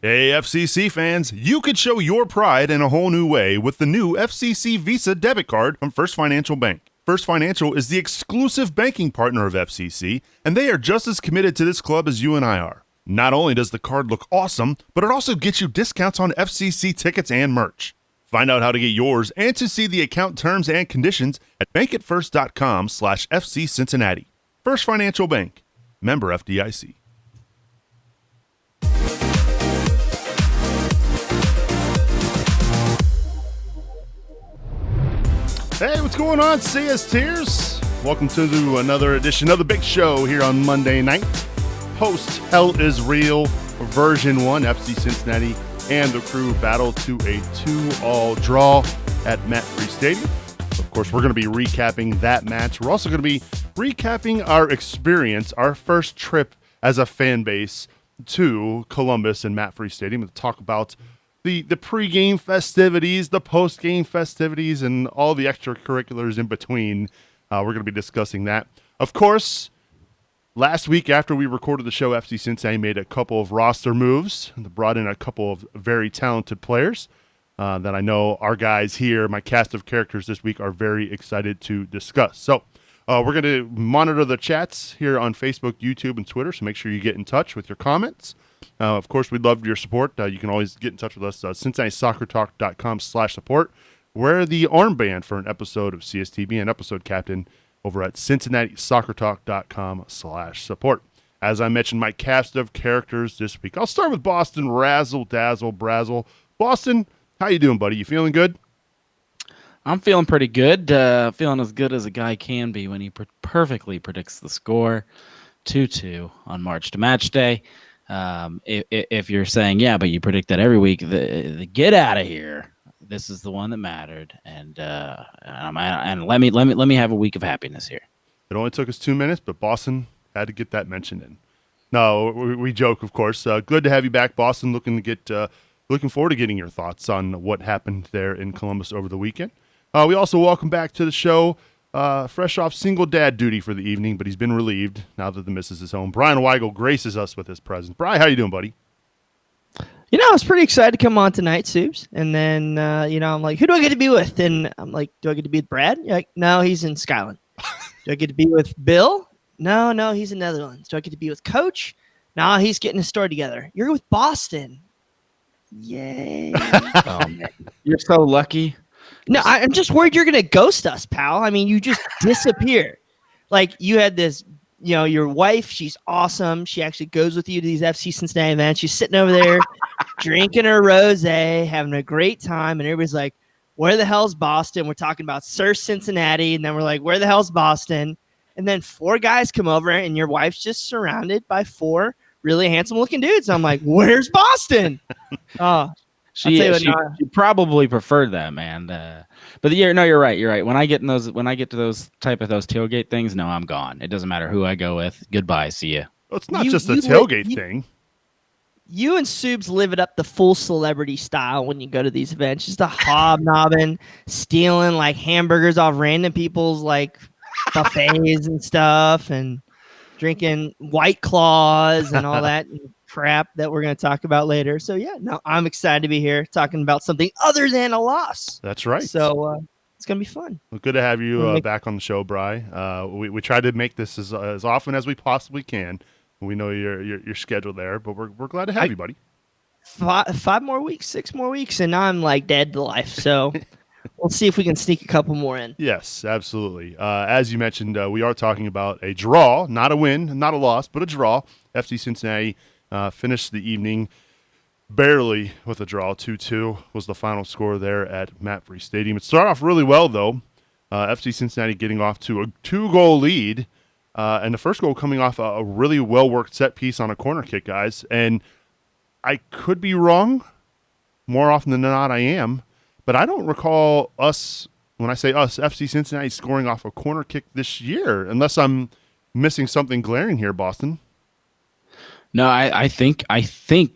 Hey, FCC fans, you could show your pride in a whole new way with the new FCC Visa debit card from First Financial Bank. First Financial is the exclusive banking partner of FCC, and they are just as committed to this club as you and I are. Not only does the card look awesome, but it also gets you discounts on FCC tickets and merch. Find out how to get yours and to see the account terms and conditions at bankatfirst.com/FC Cincinnati. First Financial Bank, member FDIC. Hey, what's going on, CSTers? Welcome to another edition of the Big Show here on Monday night. Post Hell is Real version 1, FC Cincinnati and the crew battle to a 2-all draw at Mapfre Stadium. Of course, we're going to be recapping that match. We're also going to be recapping our experience, our first trip as a fan base to Columbus and Mapfre Stadium to talk about the pre-game festivities, the post-game festivities, and all the extracurriculars in between. We're going to be discussing that. Of course, last week after we recorded the show, FC Cincinnati made a couple of roster moves and brought in a couple of very talented players that I know our guys here, my cast of characters this week, are very excited to discuss. So we're going to monitor the chats here on Facebook, YouTube, and Twitter, so make sure you get in touch with your comments. Of course, we'd love your support. You can always get in touch with us, CincinnatiSoccerTalk.com/support. Wear the armband for an episode of CSTB and episode captain over at CincinnatiSoccerTalk.com/support. As I mentioned, my cast of characters this week. I'll start with Boston Razzle Dazzle Brazzle. Boston, how you doing, buddy? You feeling good? I'm feeling pretty good. Feeling as good as a guy can be when he perfectly predicts the score. 2-2 on March to match day. If you're saying, yeah, but you predict that every week, the get out of here. This is the one that mattered, and let me have a week of happiness here. It only took us 2 minutes, but Boston had to get that mentioned in. No, we joke, of course. Good to have you back, Boston. Looking forward to getting your thoughts on what happened there in Columbus over the weekend. We also welcome back to the show, fresh off single dad duty for the evening, but he's been relieved now that the missus is home. Bryan Weigel graces us with his presence. Bryan, how you doing, buddy? You know, I was pretty excited to come on tonight, Subes. And then, I'm like, who do I get to be with? And I'm like, do I get to be with Brad? You're like, no, he's in Scotland. Do I get to be with Bill? No, he's in Netherlands. Do I get to be with Coach? No, he's getting his story together. You're with Boston. Yay. Oh, man. You're so lucky. No, I'm just worried you're going to ghost us, pal. I mean, you just disappear. Like, you had this, your wife, she's awesome. She actually goes with you to these FC Cincinnati events. She's sitting over there drinking her rosé, having a great time. And everybody's like, where the hell's Boston? We're talking about Sir Cincinnati. And then we're like, where the hell's Boston? And then 4 guys come over and your wife's just surrounded by 4 really handsome looking dudes. I'm like, where's Boston? She probably preferred that, man. But you're right. You're right. When I get to those tailgate things, no, I'm gone. It doesn't matter who I go with. Goodbye. See ya. Well, it's not just a tailgate thing. You and Subes live it up the full celebrity style when you go to these events. Just a hobnobbing, stealing like hamburgers off random people's like buffets and stuff, and drinking White Claws and all that. crap that we're going to talk about later. So yeah, no, I'm excited to be here talking about something other than a loss. That's right. So it's going to be fun. Well, good to have you back on the show, Bri. We try to make this as often as we possibly can. We know your schedule there, but we're glad to have you, buddy. 5 more weeks, 6 more weeks, and I'm like dead to life. So we'll see if we can sneak a couple more in. Yes, absolutely. As you mentioned, we are talking about a draw, not a win, not a loss, but a draw. FC Cincinnati finished the evening barely with a draw. 2-2 was the final score there at Mapfre Stadium. It started off really well, though. FC Cincinnati getting off to a 2-goal lead, and the first goal coming off a really well-worked set piece on a corner kick, guys. And I could be wrong. More often than not, I am. But I don't recall us, when I say us, FC Cincinnati scoring off a corner kick this year, unless I'm missing something glaring here, Boston. No, I think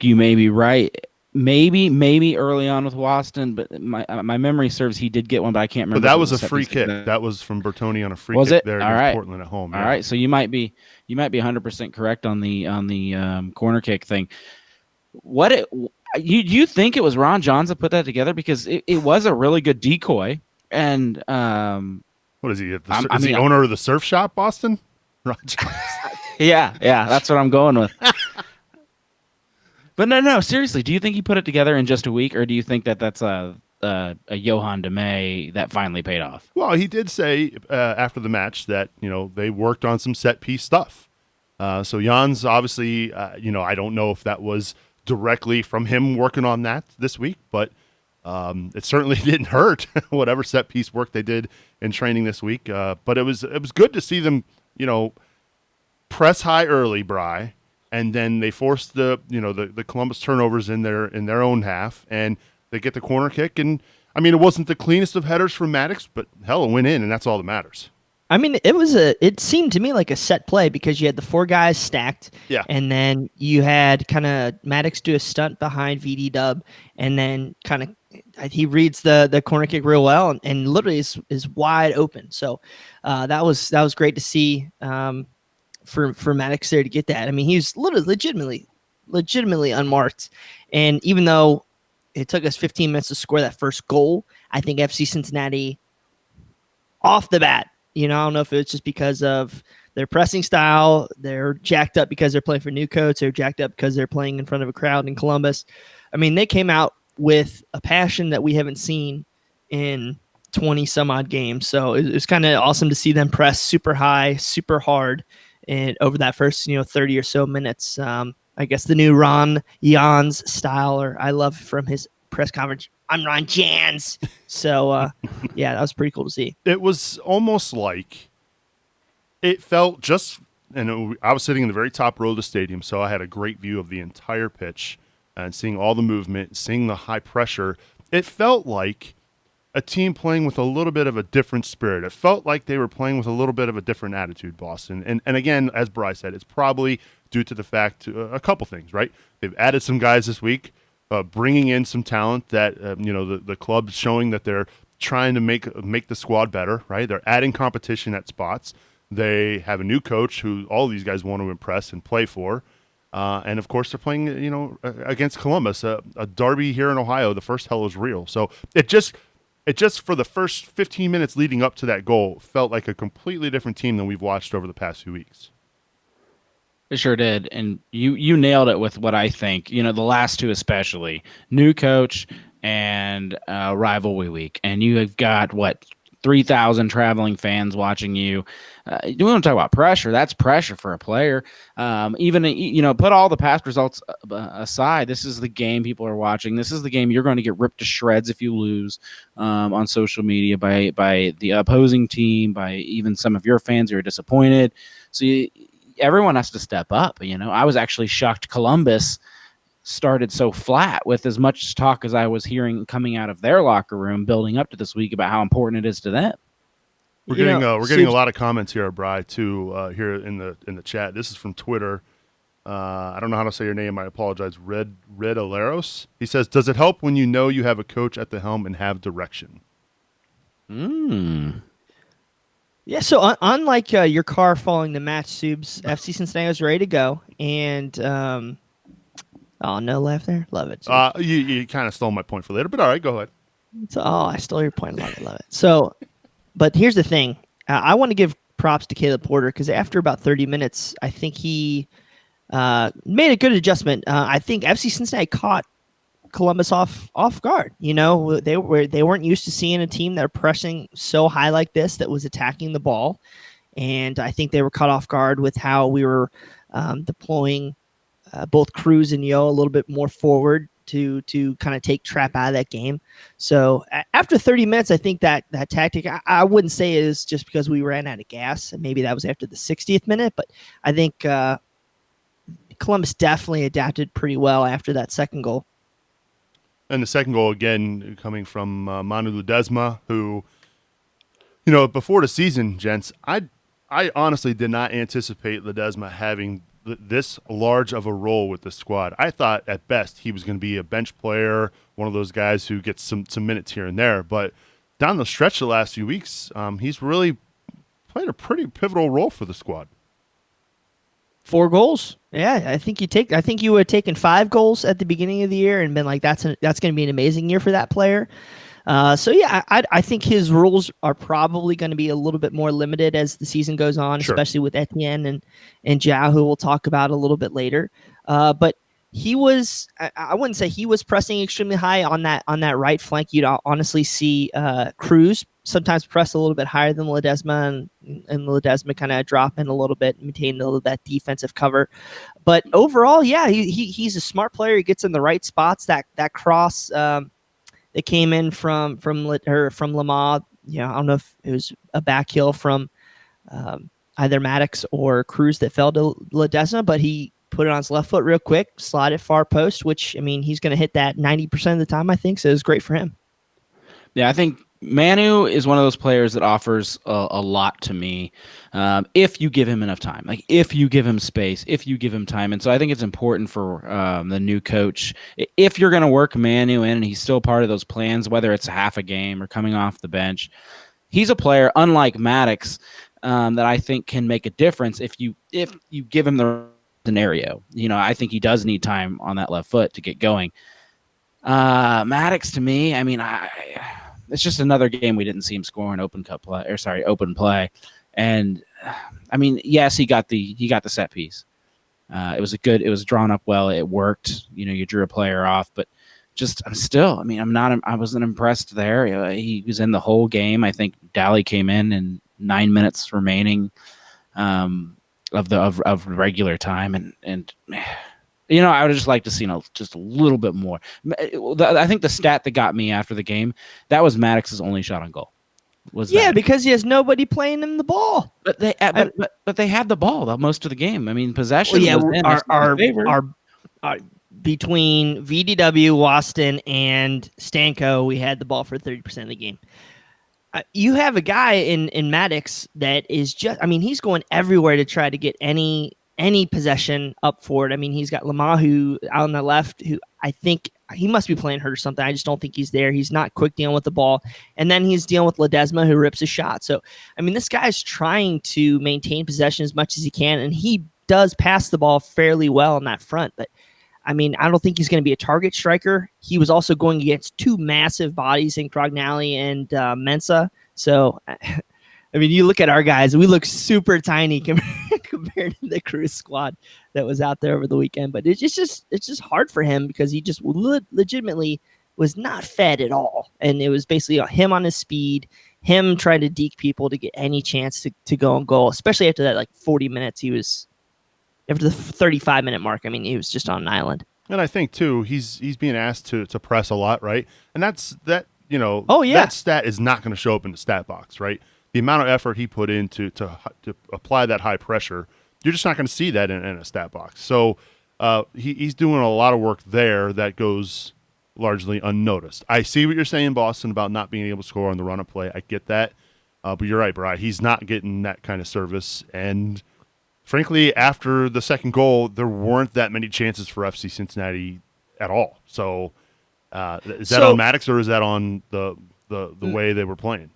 you may be right. Maybe early on with Waston, but my memory serves he did get one, but I can't remember. But that was a free kick. That was from Bertoni on a free kick there against Portland at home. All right, so you might be 100% correct on the corner kick thing. You think it was Ron Johns that put that together, because it was a really good decoy. And what is he? Is he owner of the surf shop, Boston? Ron Johns. Yeah, that's what I'm going with. But no, seriously, do you think he put it together in just a week, or do you think that's a Johan de May that finally paid off? Well, he did say after the match that they worked on some set piece stuff. So Jan's obviously, I don't know if that was directly from him working on that this week, but it certainly didn't hurt whatever set piece work they did in training this week. But it was good to see them, press high early, Bri, and then they forced the Columbus turnovers in their own half, and they get the corner kick. And I mean, it wasn't the cleanest of headers from Maddox, but hell, it went in, and that's all that matters. I mean, it seemed to me like a set play, because you had the 4 guys stacked, and then you had kind of Maddox do a stunt behind VD Dub, and then kind of he reads the corner kick real well, and literally is wide open. So that was great to see for Maddox there to get that. I mean, he was literally legitimately unmarked, and even though it took us 15 minutes to score that first goal, I think FC Cincinnati off the bat. I don't know if it's just because of their pressing style. They're jacked up because they're playing for new coach. They're jacked up because they're playing in front of a crowd in Columbus. I mean, they came out with a passion that we haven't seen in 20 some odd games. So it was kind of awesome to see them press super high, super hard, and over that first 30 or so minutes. I guess the new Ron Jans style, or I love from his press conference, I'm Ron Jans. So, yeah, that was pretty cool to see. It was almost like it felt just, and I was sitting in the very top row of the stadium, so I had a great view of the entire pitch and seeing all the movement, seeing the high pressure. It felt like a team playing with a little bit of a different spirit. It felt like they were playing with a little bit of a different attitude, Boston. And again, as Bri said, it's probably due to the fact, a couple things, right? They've added some guys this week. Bringing in some talent that the club's showing that they're trying to make the squad better, right? They're adding competition at spots. They have a new coach who all these guys want to impress and play for, and of course they're playing against Columbus, a derby here in Ohio. The first hell is real. So it just for the first 15 minutes leading up to that goal felt like a completely different team than we've watched over the past few weeks. It sure did, and you nailed it with what I think. The last two especially, new coach and rivalry week, and you have got 3,000 traveling fans watching you. You want to talk about pressure? That's pressure for a player. Even put all the past results aside. This is the game people are watching. This is the game you're going to get ripped to shreds if you lose on social media by the opposing team, by even some of your fans who are disappointed. So everyone has to step up. I was actually shocked Columbus started so flat with as much talk as I was hearing coming out of their locker room building up to this week about how important it is to them. We're getting a lot of comments here, Bri, too, here in the chat. This is from Twitter. I don't know how to say your name. I apologize. Red Aleros. He says, "Does it help when you have a coach at the helm and have direction?" Yeah, so unlike your car following the match, Subs, FC Cincinnati was ready to go, and Oh, no laugh there. Love it. You kind of stole my point for later, but all right, go ahead. I stole your point. Love it. Love it. So, but here's the thing. I want to give props to Caleb Porter because after about 30 minutes, I think he made a good adjustment. I think FC Cincinnati caught Columbus off guard. They weren't used to seeing a team that are pressing so high like this that was attacking the ball, and I think they were caught off guard with how we were deploying both Cruz and Yo a little bit more forward to kind of take Trapp out of that game. So after 30 minutes, I think that tactic, I wouldn't say it is just because we ran out of gas, and maybe that was after the 60th minute, but I think Columbus definitely adapted pretty well after that second goal. And the second goal, again, coming from Manu Ledesma, who, before the season, gents, I honestly did not anticipate Ledesma having this large of a role with the squad. I thought at best he was going to be a bench player, one of those guys who gets some minutes here and there. But down the stretch the last few weeks, he's really played a pretty pivotal role for the squad. 4 goals. Yeah, I think you would have taken 5 goals at the beginning of the year and been like, that's going to be an amazing year for that player. So yeah, I think his roles are probably going to be a little bit more limited as the season goes on, Sure. Especially with Etienne and Zhao, who we'll talk about a little bit later. But he was, I wouldn't say he was pressing extremely high on that right flank. You'd honestly see Cruz sometimes press a little bit higher than Ledesma, and Ledesma kind of drop in a little bit, maintain that defensive cover. But overall, yeah, he's a smart player. He gets in the right spots. That cross that came in from Lamar. I don't know if it was a back heel from either Maddox or Cruz that fell to Ledesma, but he put it on his left foot real quick, slide it far post, which, I mean, he's going to hit that 90% of the time, I think, so it was great for him. Yeah, I think Manu is one of those players that offers a lot to me if you give him enough time, like if you give him space, if you give him time. And so I think it's important for the new coach, if you're going to work Manu in and he's still part of those plans, whether it's half a game or coming off the bench, he's a player, unlike Maddox, that I think can make a difference if you give him the scenario. I think he does need time on that left foot to get going. Maddox, to me, I mean, it's just another game we didn't see him score an open play. And I mean, yes, he got the set piece. It was drawn up well. It worked. You drew a player off, but I wasn't impressed there. He was in the whole game. I think Daly came in 9 minutes remaining of regular time, and I would just like to see just a little bit more. I think the stat that got me after the game, that was Maddox's only shot on goal. Because he has nobody playing him the ball. But they had the ball most of the game. I mean, possession. Our between VDW, Waston, and Stanko, we had the ball for 30% of the game. You have a guy in Maddox that is just, I mean, he's going everywhere to try to get any possession up for it. I mean, he's got Lamahu out on the left, who I think he must be playing hurt or something. I just don't think he's there. He's not quick dealing with the ball. And then he's dealing with Ledesma, who rips a shot. So, I mean, this guy's trying to maintain possession as much as he can, and he does pass the ball fairly well on that front. But, I mean, I don't think he's going to be a target striker. He was also going against 2 massive bodies in Crognali and Mensah. So, I mean, you look at our guys, we look super tiny compared to the Cruz squad that was out there over the weekend. But it's just hard for him because he just legitimately was not fed at all. And it was basically him on his speed, him trying to deke people to get any chance to go and goal, especially after that 40 minutes. He was, after the 35-minute mark, I mean, he was just on an island. And I think, too, he's being asked to press a lot, right? And that stat is not going to show up in the stat box, right? The amount of effort he put in to apply that high pressure, you're just not going to see that in a stat box. So he's doing a lot of work there that goes largely unnoticed. I see what you're saying, Boston, about not being able to score on the run-up play. I get that. But you're right, Bryan. He's not getting that kind of service. And frankly, after the second goal, there weren't that many chances for FC Cincinnati at all. So is that on Maddox, or is that on the way they were playing?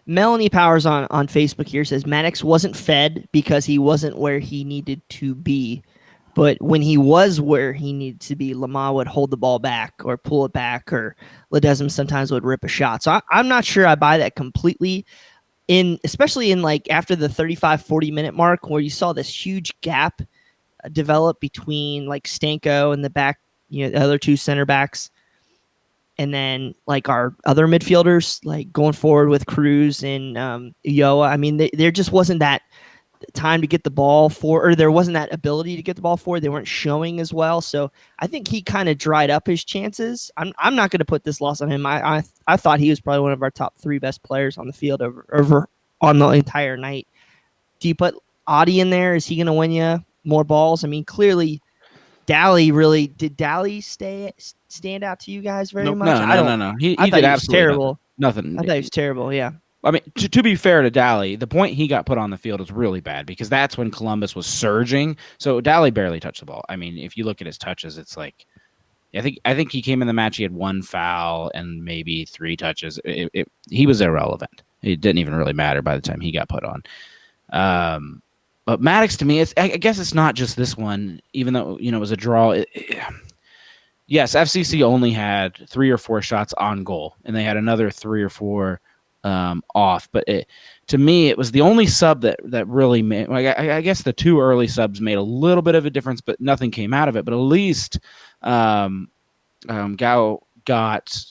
Melanie Powers on Facebook here says Maddox wasn't fed because he wasn't where he needed to be. But when he was where he needed to be, Lamar would hold the ball back or pull it back, or Ledesma sometimes would rip a shot. So I'm not sure I buy that completely. Especially in like after the 35-40 minute mark, where you saw this huge gap develop between like Stanko and the back, the other two center backs, and then like our other midfielders, like going forward with Cruz and Yoa. I mean, there just wasn't that time to get the ball or there wasn't that ability to get the ball forward. They weren't showing as well. So I think he kind of dried up his chances. I'm not going to put this loss on him. I thought he was probably one of our top 3 best players on the field over on the entire night. Do you put Audie in there? Is he going to win you more balls? I mean, clearly did Dally stand out to you guys very much? No. He thought did he was absolutely terrible. Nothing. I thought he was terrible. Yeah. I mean, to be fair to Dally, the point he got put on the field was really bad because that's when Columbus was surging. So Dally barely touched the ball. I mean, if you look at his touches, it's like I think he came in the match. He had 1 foul and maybe 3 touches. He was irrelevant. It didn't even really matter by the time he got put on. But Maddox, to me, I guess it's not just this one, even though, it was a draw. Yes, FCC only had 3 or 4 shots on goal, and they had another 3 or 4 off. But to me, it was the only sub that really made. Like, I guess the 2 early subs made a little bit of a difference, but nothing came out of it. But at least Gao got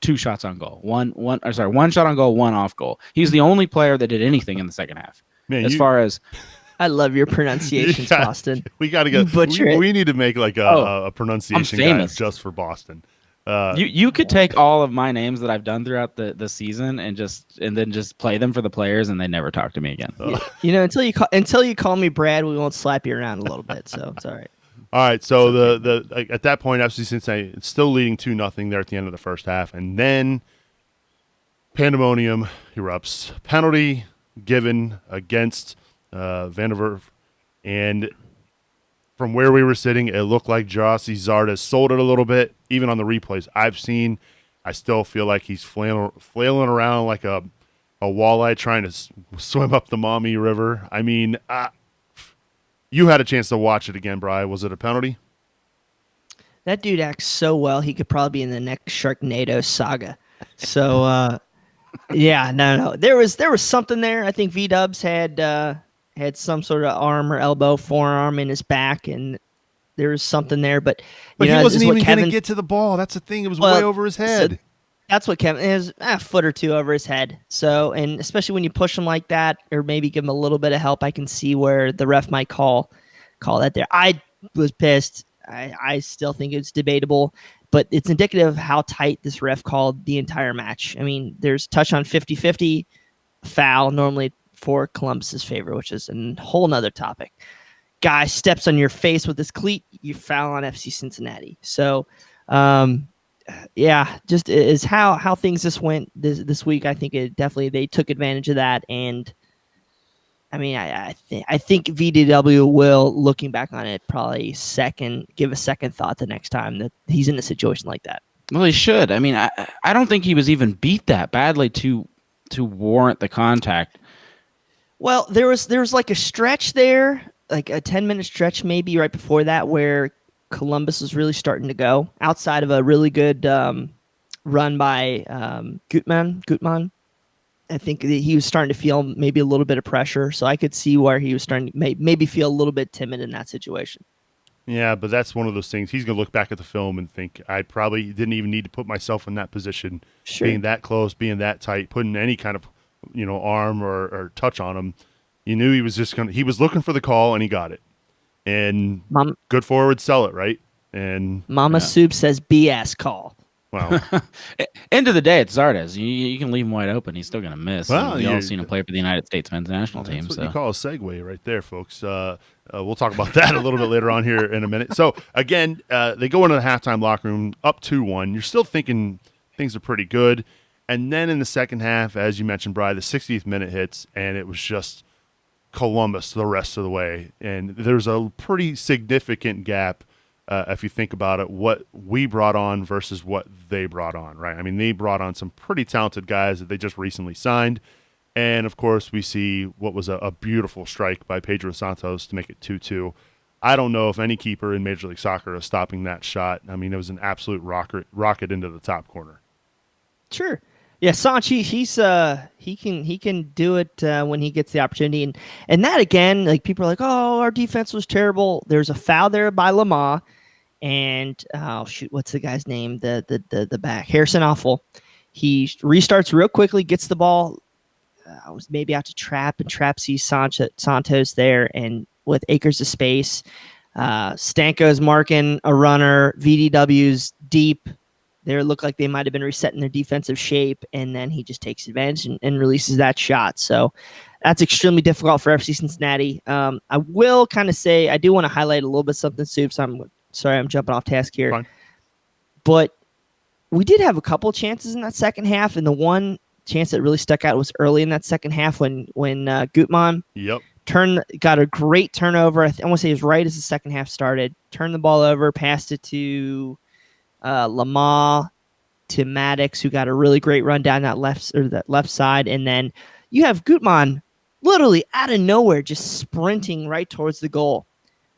2 shots on goal. One shot on goal, 1 off goal. He's the only player that did anything in the second half. Man, far as I love your pronunciations, Boston. We got to go. We need to make like a pronunciation guide just for Boston. You could take all of my names that I've done throughout the season and then just play them for the players, and they never talk to me again. Until you call me Brad, we won't slap you around a little bit. So it's all right. All right. So the at that point, FC Cincinnati it's still leading 2-0 there at the end of the first half, and then pandemonium erupts. Penalty given against Van der Werf, and from where we were sitting, it looked like Jossie Zardes sold it a little bit. Even on the replays I've seen, I still feel like he's flailing around like a walleye trying to swim up the Maumee River. I mean, you had a chance to watch it again, Bryan. Was it a penalty? That dude acts so well. He could probably be in the next Sharknado saga. So, yeah, no. There was something there. I think V-Dubs had some sort of arm or elbow, forearm in his back, and there was something there. But he wasn't even going to get to the ball. That's the thing. It was way over his head. So that's what Kevin is, a foot or 2 over his head. So, and especially when you push him like that, or maybe give him a little bit of help, I can see where the ref might call that there. I was pissed. I still think it's debatable, but it's indicative of how tight this ref called the entire match. I mean, there's touch on 50-50, foul normally for Columbus's favor, which is a whole nother topic. Guy steps on your face with his cleat, you foul on FC Cincinnati. So, yeah, just is how things just went this week. I think they took advantage of that, and I mean, I think VDW will, looking back on it, probably give a second thought the next time that he's in a situation like that. Well, he should. I mean, I don't think he was even beat that badly to warrant the contact. Well, there was like a stretch there, like a 10-minute stretch maybe right before that, where Columbus was really starting to go outside of a really good run by Gutman. I think that he was starting to feel maybe a little bit of pressure, so I could see where he was starting to maybe feel a little bit timid in that situation. Yeah, but that's one of those things. He's going to look back at the film and think, I probably didn't even need to put myself in that position, being that close, being that tight, putting any kind of arm or touch on him. You knew he was he was looking for the call, and he got it. And good forward, sell it, right? And Mama Soup says BS call. Wow. End of the day, it's Zardes. You can leave him wide open. He's still going to miss. Well, you've all seen him play for the United States men's national team. That's what you call a segue right there, folks. We'll talk about that a little bit later on here in a minute. So, again, they go into the halftime locker room up 2-1. You're still thinking things are pretty good. And then in the second half, as you mentioned, Bryan, the 60th minute hits, and it was just Columbus the rest of the way. And there's a pretty significant gap if you think about it, what we brought on versus what they brought on, right? I mean, they brought on some pretty talented guys that they just recently signed. And, of course, we see what was a beautiful strike by Pedro Santos to make it 2-2. I don't know if any keeper in Major League Soccer is stopping that shot. I mean, it was an absolute rocket into the top corner. Sure. Yeah, Sanchi, he can do it when he gets the opportunity, and that again, like people are like, oh, our defense was terrible. There's a foul there by Lamar, and oh shoot, what's the guy's name? The back, Harrison Awful. He restarts real quickly, gets the ball. Was maybe out to Trap sees Santos there, and with acres of space, Stanko's marking a runner. VDW's deep. They look like they might have been resetting their defensive shape, and then he just takes advantage and releases that shot. So that's extremely difficult for FC Cincinnati. I will kind of say I do want to highlight a little bit something, Soups. I'm sorry I'm jumping off task here. Fine. But we did have a couple chances in that second half, and the one chance that really stuck out was early in that second half when Gutmann got a great turnover. I want to say it was right as the second half started. Turned the ball over, passed it to Lamar, to Maddox, who got a really great run down that left side, and then you have Gutmann literally out of nowhere just sprinting right towards the goal.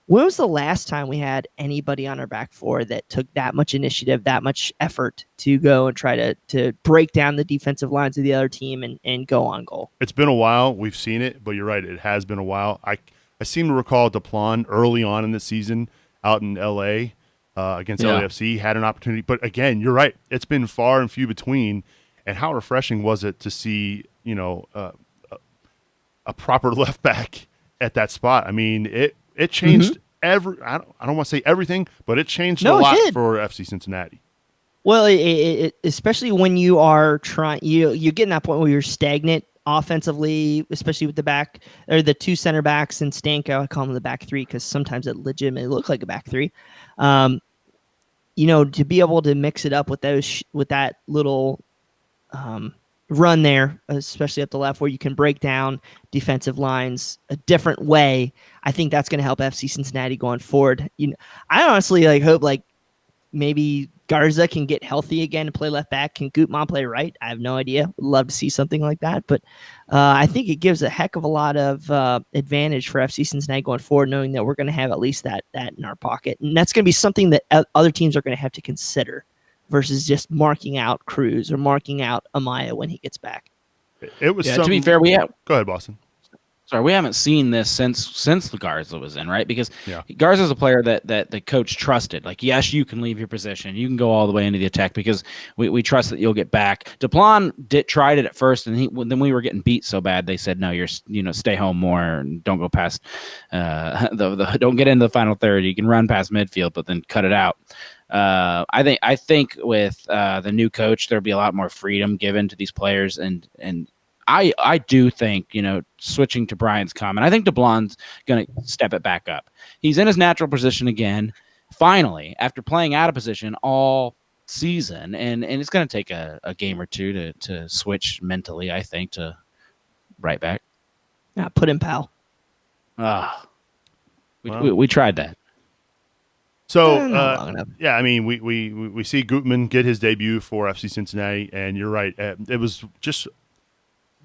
When was the last time we had anybody on our back four that took that much initiative, that much effort to go and try to break down the defensive lines of the other team and go on goal? It's been a while. We've seen it, but you're right. It has been a while. I seem to recall Duplan early on in the season out in L.A. Against LAFC had an opportunity. But again, you're right. It's been far and few between. And how refreshing was it to see, a proper left back at that spot? I mean, it changed I don't want to say everything, but it changed a lot for FC Cincinnati. Well, it especially when you are trying, you get in that point where you're stagnant offensively, especially with the back or the two center backs and Stanko. I call them the back three because sometimes it legitimately looks like a back three. To be able to mix it up with that little run there, especially at the left, where you can break down defensive lines a different way. I think that's going to help FC Cincinnati going forward. I honestly hope maybe Garza can get healthy again and play left back. Can Gutmann play right? I have no idea. Would love to see something like that. But I think it gives a heck of a lot of advantage for FC Cincinnati going forward, knowing that we're going to have at least that in our pocket. And that's going to be something that other teams are going to have to consider versus just marking out Cruz or marking out Amaya when he gets back. It was to be fair, Go ahead, Boston. Sorry, we haven't seen this since the Garza was in, right? Because Garza's a player that the coach trusted. Like, yes, you can leave your position. You can go all the way into the attack because we trust that you'll get back. Duplan tried it at first, and then we were getting beat so bad, they said, no, stay home more and don't go past don't get into the final third. You can run past midfield, but then cut it out. I think with the new coach, there'll be a lot more freedom given to these players, and I do think, switching to Bryan's comment, I think Duplan's going to step it back up. He's in his natural position again, finally, after playing out of position all season, and it's going to take a game or two to switch mentally, I think, to right back. Yeah, put in pal. We tried that. So, I mean, we see Gutmann get his debut for FC Cincinnati, and you're right. It was just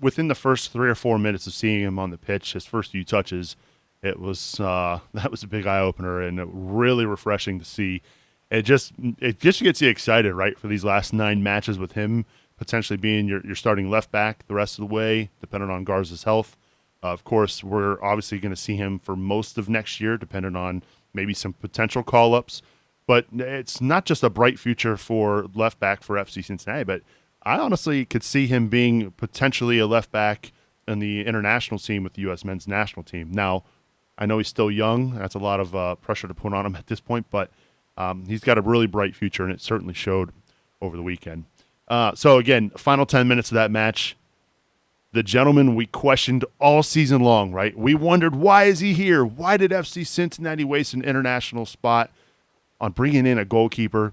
within the first 3 or 4 minutes of seeing him on the pitch, his first few touches, that was a big eye opener and really refreshing to see. It just gets you excited, right, for these last 9 matches with him potentially being your starting left back the rest of the way, depending on Garza's health. Of course, we're obviously going to see him for most of next year, depending on maybe some potential call-ups. But it's not just a bright future for left back for FC Cincinnati, but I honestly could see him being potentially a left back in the international team with the U.S. men's national team. Now, I know he's still young. That's a lot of pressure to put on him at this point, but he's got a really bright future, and it certainly showed over the weekend. So, again, final 10 minutes of that match. The gentleman we questioned all season long, right? We wondered, why is he here? Why did FC Cincinnati waste an international spot on bringing in a goalkeeper?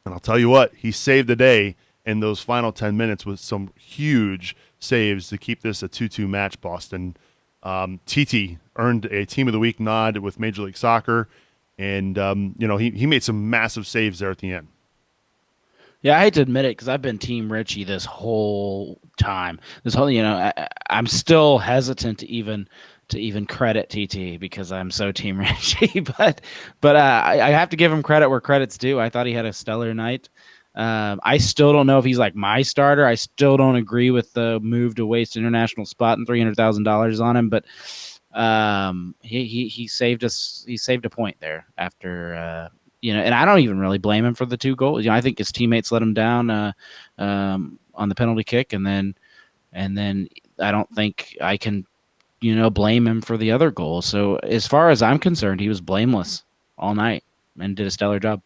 And I'll tell you what, he saved the day in those final 10 minutes with some huge saves to keep this a 2-2 match, Boston. Titi earned a Team of the Week nod with Major League Soccer, and he made some massive saves there at the end. Yeah, I hate to admit it because I've been Team Richie this whole time. I'm still hesitant to even to even credit TT because I'm so Team Richie, but I have to give him credit where credit's due. I thought he had a stellar night. I still don't know if he's like my starter. I still don't agree with the move to waste international spot and $300,000 on him, but he saved us. He saved a point there after and I don't even really blame him for the 2 goals. I think his teammates let him down on the penalty kick, and then I don't think I can blame him for the other goal. So as far as I'm concerned, he was blameless all night and did a stellar job.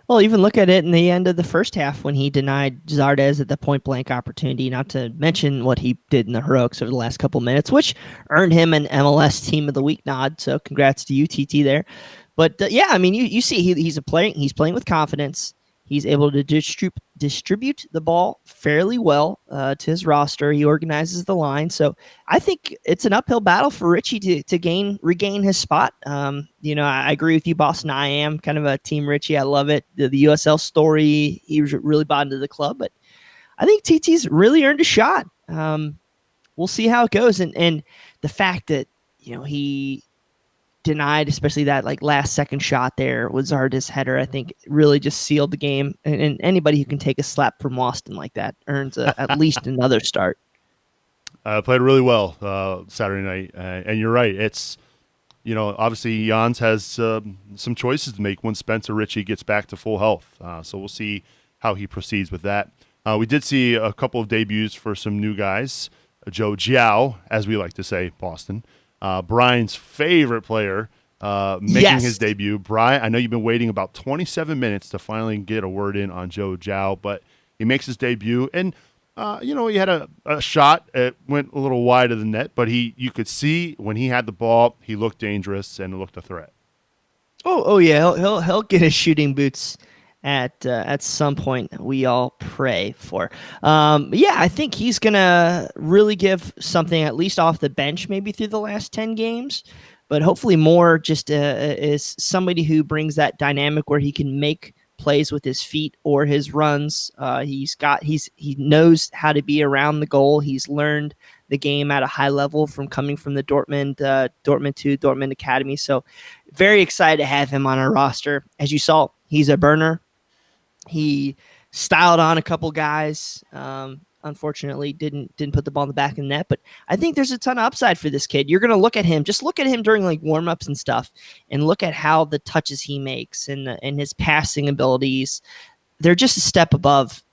Well, even look at it in the end of the first half when he denied Zardes at the point blank opportunity, not to mention what he did in the heroics over the last couple minutes, which earned him an MLS Team of the Week nod. So congrats to you, TT, there. But yeah, I mean, you see he's playing with confidence. He's able to distribute the ball fairly well to his roster. He organizes the line. So I think it's an uphill battle for Richie to regain his spot. I agree with you, Boston. I am kind of a Team Richie. I love it. The USL story, he was really bought into the club. But I think TT's really earned a shot. We'll see how it goes. And the fact that, he denied, especially that like last second shot there with Zardes' header, I think really just sealed the game. And anybody who can take a slap from Waston like that earns at least another start. Played really well Saturday night, and you're right. It's obviously Jans has some choices to make when Spencer Richie gets back to full health. So we'll see how he proceeds with that. We did see a couple of debuts for some new guys. Joe Jiao, as we like to say, Boston. Bryan's favorite player making his debut. Bryan, I know you've been waiting about 27 minutes to finally get a word in on Joe Jiao, but he makes his debut. And, he had a shot. It went a little wide of the net, but you could see when he had the ball, he looked dangerous and looked a threat. Oh yeah, he'll get his shooting boots at some point. We all pray for. I think he's gonna really give something at least off the bench, maybe through the last 10 games, but hopefully more just is somebody who brings that dynamic where he can make plays with his feet or his runs. He knows how to be around the goal. He's learned the game at a high level from coming from the Dortmund Academy. So very excited to have him on our roster. As you saw, he's a burner. He styled on a couple guys. Unfortunately, didn't put the ball in the back of the net. But I think there's a ton of upside for this kid. You're going to look at him during like warm-ups and stuff, and look at how the touches he makes and his passing abilities. They're just a step above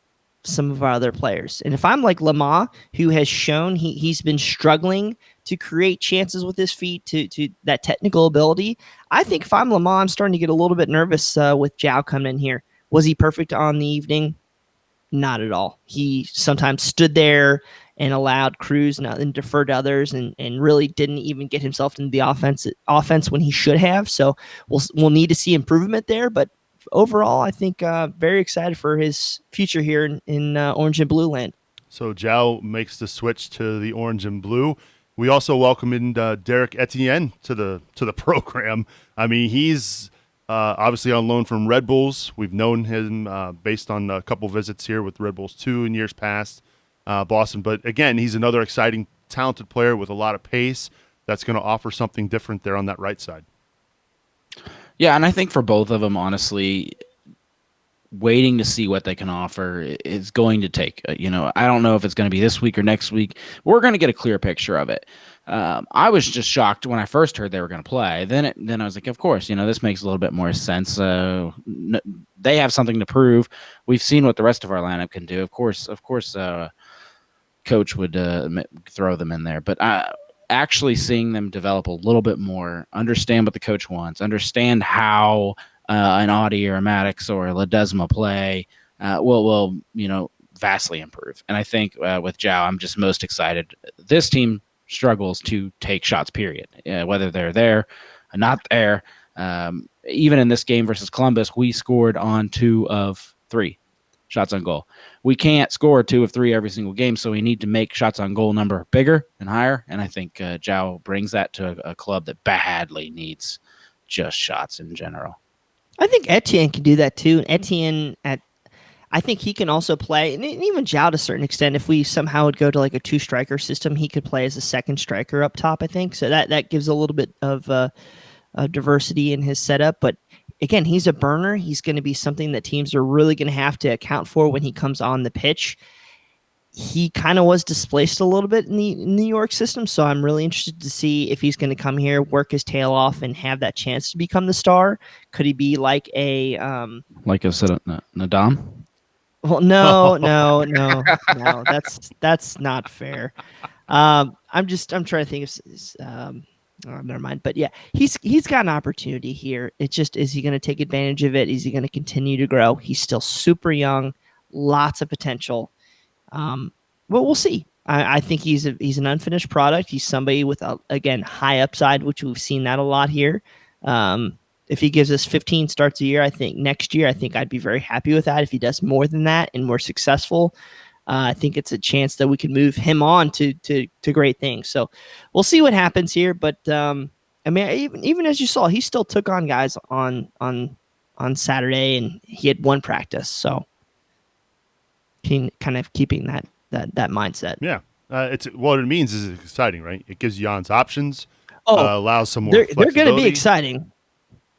some of our other players. And if I'm like Lamar, who has shown he's been struggling to create chances with his feet, to that technical ability, I think if I'm Lamar, I'm starting to get a little bit nervous with Jiao coming in here. Was he perfect on the evening? Not at all. He sometimes stood there and allowed Cruz and deferred to others, and really didn't even get himself into the offense when he should have. So we'll need to see improvement there. But overall, I think very excited for his future here in Orange and Blue land. So Jiao makes the switch to the Orange and Blue. We also welcome in Derek Etienne to the program. I mean, he's obviously on loan from Red Bulls. We've known him based on a couple visits here with Red Bulls 2 in years past, Boston. But again, he's another exciting, talented player with a lot of pace that's going to offer something different there on that right side. Yeah, and I think for both of them, honestly, waiting to see what they can offer is going to take. I don't know if it's going to be this week or next week. We're going to get a clear picture of it. I was just shocked when I first heard they were going to play. Then I was like, of course, this makes a little bit more sense. They have something to prove. We've seen what the rest of our lineup can do. Of course, coach would throw them in there, but actually seeing them develop a little bit more, understand what the coach wants, understand how an Audi or a Maddox or a Ledesma play will vastly improve. And I think with Jiao, I'm just most excited. This team struggles to take shots, period. Whether they're there or not there. Even in this game versus Columbus, we scored on 2 of 3 shots on goal. We can't score 2 of 3 every single game, so we need to make shots on goal number bigger and higher. And I think Jiao brings that to a club that badly needs just shots in general. I think Etienne can do that too. Etienne I think he can also play, and even Zhao to a certain extent. If we somehow would go to like a 2-striker system, he could play as a second striker up top. I think so. That gives a little bit of diversity in his setup. But again, he's a burner. He's going to be something that teams are really going to have to account for when he comes on the pitch. He kind of was displaced a little bit in the New York system, so I'm really interested to see if he's going to come here, work his tail off, and have that chance to become the star. Could he be like a Nadam? Well, no. That's not fair. I'm trying to think of never mind. But yeah, he's got an opportunity here. It's just, is he going to take advantage of it? Is he going to continue to grow? He's still super young, lots of potential. Well, we'll see. I think he's an unfinished product. He's somebody with again, high upside, which we've seen that a lot here. If he gives us 15 starts a year, I think next year, I'd be very happy with that. If he does more than that and more successful, I think it's a chance that we can move him on to great things. So we'll see what happens here. But I mean, even as you saw, he still took on guys on Saturday, and he had one practice. So kind of keeping that mindset. Yeah. It's what it means is it's exciting, right? It gives Jans options, allows some more flexibility. They're going to be exciting.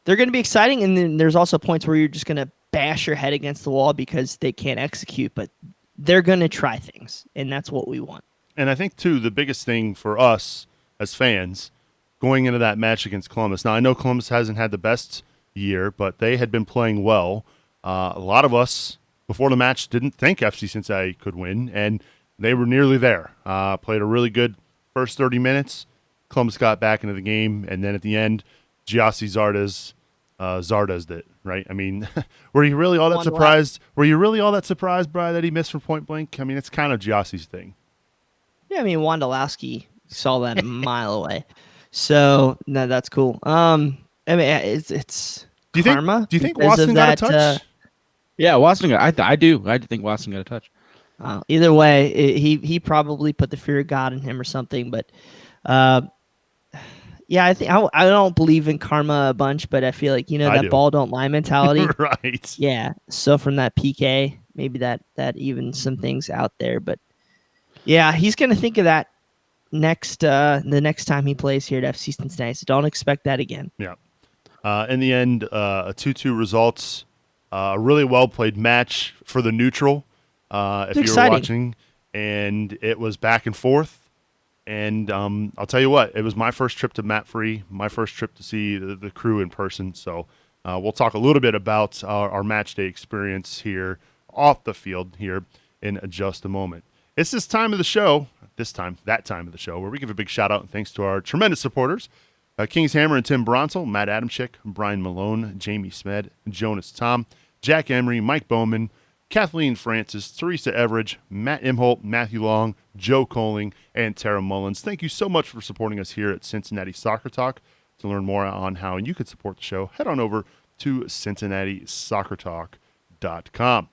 They're going to be exciting, and then there's also points where you're just going to bash your head against the wall because they can't execute, but they're going to try things, and that's what we want. And I think, too, the biggest thing for us as fans going into that match against Columbus. Now, I know Columbus hasn't had the best year, but they had been playing well. A lot of us before the match didn't think FC Cincinnati could win, and they were nearly there. Played a really good first 30 minutes. Columbus got back into the game, and then at the end, Giassi Zardes did, right? I mean, were you really all that surprised? Were you really all that surprised, Bryan, that he missed from point blank? I mean, it's kind of Giassi's thing. Yeah, I mean, Wondolowski saw that a mile away, so no, that's cool. I mean, it's karma. Do you think Watson got a touch? Yeah, Watson got. I do. I think Watson got a touch. Either way, he probably put the fear of God in him or something, but. Yeah, I think I don't believe in karma a bunch, but I feel like that ball don't lie mentality, right? Yeah. So from that PK, maybe that even some things out there, but yeah, he's gonna think of that the next time he plays here at FC Cincinnati. So don't expect that again. Yeah. In the end, a 2-2 results. A really well played match for the neutral. If you were watching, and it was back and forth. And I'll tell you what, it was my first trip to Mapfre, my first trip to see the crew in person. So we'll talk a little bit about our match day experience here off the field here in just a moment. It's that time of the show, where we give a big shout out and thanks to our tremendous supporters, King's Hammer and Tim Bronsel, Matt Adamczyk, Brian Malone, Jamie Smed, Jonas Tom, Jack Emery, Mike Bowman, Kathleen Francis, Teresa Everidge, Matt Imholt, Matthew Long, Joe Coling, and Tara Mullins. Thank you so much for supporting us here at Cincinnati Soccer Talk. To learn more on how you can support the show, head on over to CincinnatiSoccerTalk.com.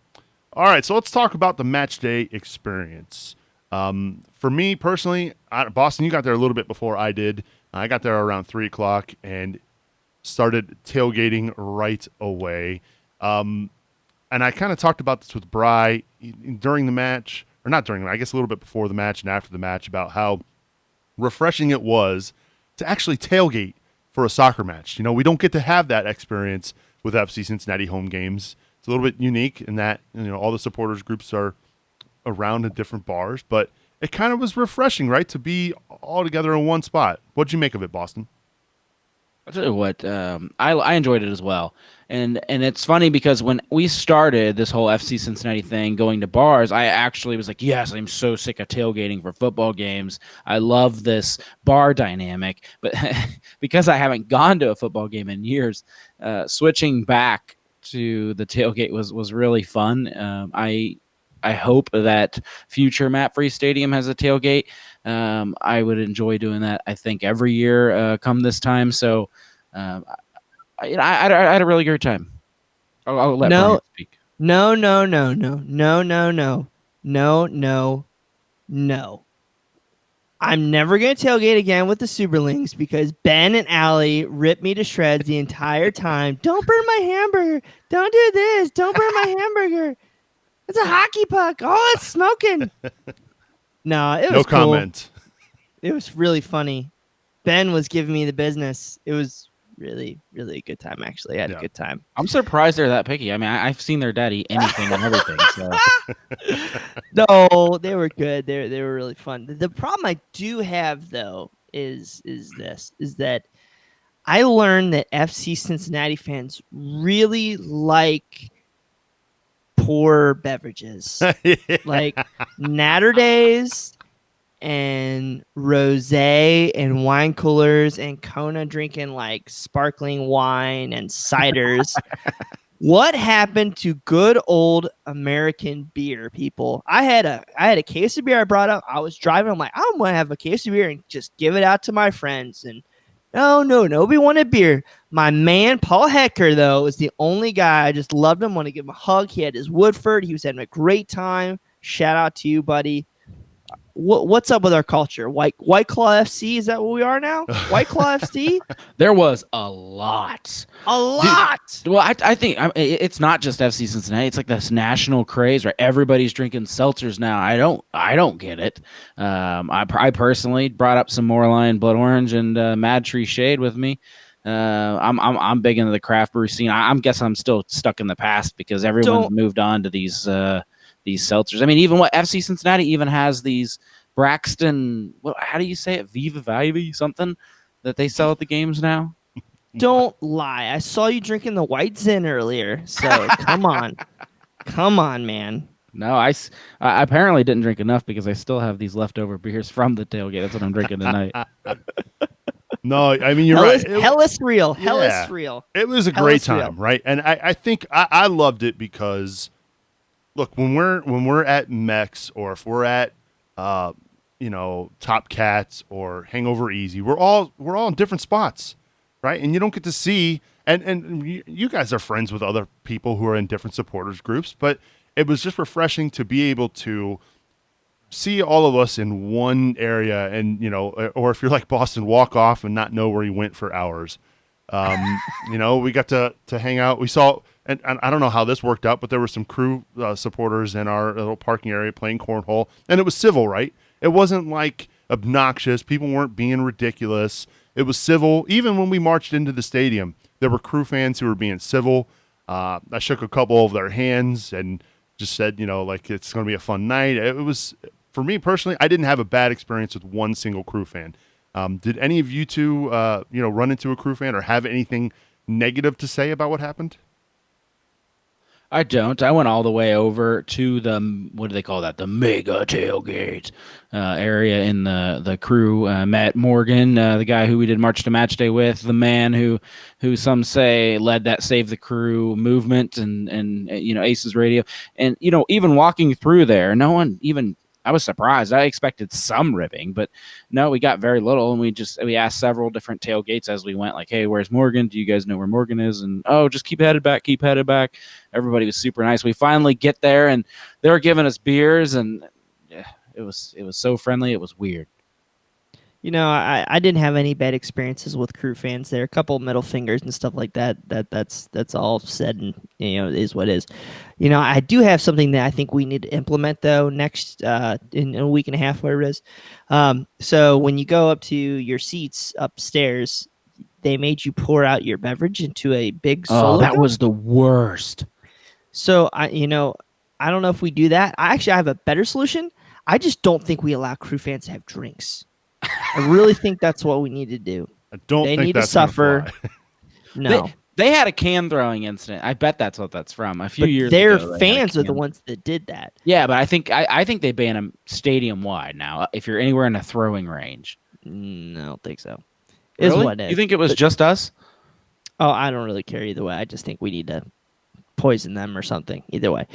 All right, so let's talk about the match day experience. For me personally, Boston, you got there a little bit before I did. I got there around 3 o'clock and started tailgating right away. And I kind of talked about this with Bryan during the match, or not during, I guess a little bit before the match and after the match, about how refreshing it was to actually tailgate for a soccer match. We don't get to have that experience with FC Cincinnati home games. It's a little bit unique in that, all the supporters groups are around in different bars, but it kind of was refreshing, right, to be all together in one spot. What'd you make of it, Boston? I'll tell you what, I enjoyed it as well. And it's funny because when we started this whole FC Cincinnati thing, going to bars, I actually was like, yes, I'm so sick of tailgating for football games. I love this bar dynamic. But because I haven't gone to a football game in years, switching back to the tailgate was really fun. I hope that future Mapfre Stadium has a tailgate. I would enjoy doing that, I think, every year come this time. So I had a really great time. I'll let Bryan speak. No. I'm never going to tailgate again with the Superlings because Ben and Allie ripped me to shreds the entire time. Don't burn my hamburger. Don't do this. Don't burn my hamburger. It's a hockey puck. Oh, it's smoking. No, it was No cool. comment. It was really funny. Ben was giving me the business. It was really, really a good time, actually. I had a good time. I'm surprised they're that picky. I mean, I've seen their dad eat anything and everything. So. No, they were good. They were really fun. The problem I do have, though, is that I learned that FC Cincinnati fans really like poor beverages. Like Natterdays and rosé and wine coolers and Kona drinking like sparkling wine and ciders. What happened to good old American beer, people? I had a case of beer I brought up. I was driving. I'm like, I'm gonna have a case of beer and just give it out to my friends. And no, nobody wanted beer. My man Paul Hecker, though, was the only guy. I just loved him. Want to give him a hug. He had his Woodford. He was having a great time. Shout out to you, buddy. What's up with our culture? White Claw FC, is that what we are now? White Claw FC? There was a lot. Dude, well, I think it's not just FC Cincinnati. It's like this national craze, right? Everybody's drinking seltzers now. I don't get it. I personally brought up some Moreline Blood Orange and Mad Tree Shade with me. I'm big into the craft brew scene. I'm guessing I'm still stuck in the past because everyone's moved on to these seltzers. I mean, even what FC Cincinnati even has these Braxton. How do you say it? Viva Viva something that they sell at the games now. Don't lie. I saw you drinking the White Zin earlier. So come on, man. No, I apparently didn't drink enough because I still have these leftover beers from the tailgate. That's what I'm drinking tonight. No, I mean, you're right. Hell is real. Hell is real. It was a great time, right? And I think I loved it because, look, when we're at Mex or if we're at Top Cats or Hangover Easy, we're all in different spots, right? And you don't get to see and you guys are friends with other people who are in different supporters groups, but it was just refreshing to be able to see all of us in one area and, or if you're like Boston, walk off and not know where he went for hours. We got to hang out. We saw, and I don't know how this worked out, but there were some crew supporters in our little parking area playing cornhole, and it was civil, right? It wasn't like obnoxious. People weren't being ridiculous. It was civil. Even when we marched into the stadium, there were crew fans who were being civil. I shook a couple of their hands and just said, like it's going to be a fun night. It was, for me personally, I didn't have a bad experience with one single crew fan. Did any of you two, run into a crew fan or have anything negative to say about what happened? I don't. I went all the way over to the, what do they call that? The mega tailgate area in the crew. Matt Morgan, the guy who we did March to Match Day with, the man who some say led that Save the Crew movement and Aces Radio. And, even walking through there, no one even, I was surprised. I expected some ribbing, but no, we got very little. And we asked several different tailgates as we went, like, hey, where's Morgan? Do you guys know where Morgan is? And, just keep headed back. Everybody was super nice. We finally get there and they were giving us beers and it was so friendly. It was weird. I didn't have any bad experiences with crew fans there. A couple middle fingers and stuff like that. That's all said and it is what it is. I do have something that I think we need to implement though next in a week and a half, whatever it is. So when you go up to your seats upstairs, they made you pour out your beverage into a big solo. That was the worst. So I don't know if we do that. I have a better solution. I just don't think we allow crew fans to have drinks. I really think that's what we need to do. They need to suffer. No. They had a can throwing incident. I bet that's what that's from. A few years their ago. Their fans are the ones that did that. Yeah, but I think they ban them stadium wide now. If you're anywhere in a throwing range, I don't think so. Really? Is what it is. You think it was just us? Oh, I don't really care either way. I just think we need to poison them or something. Either way.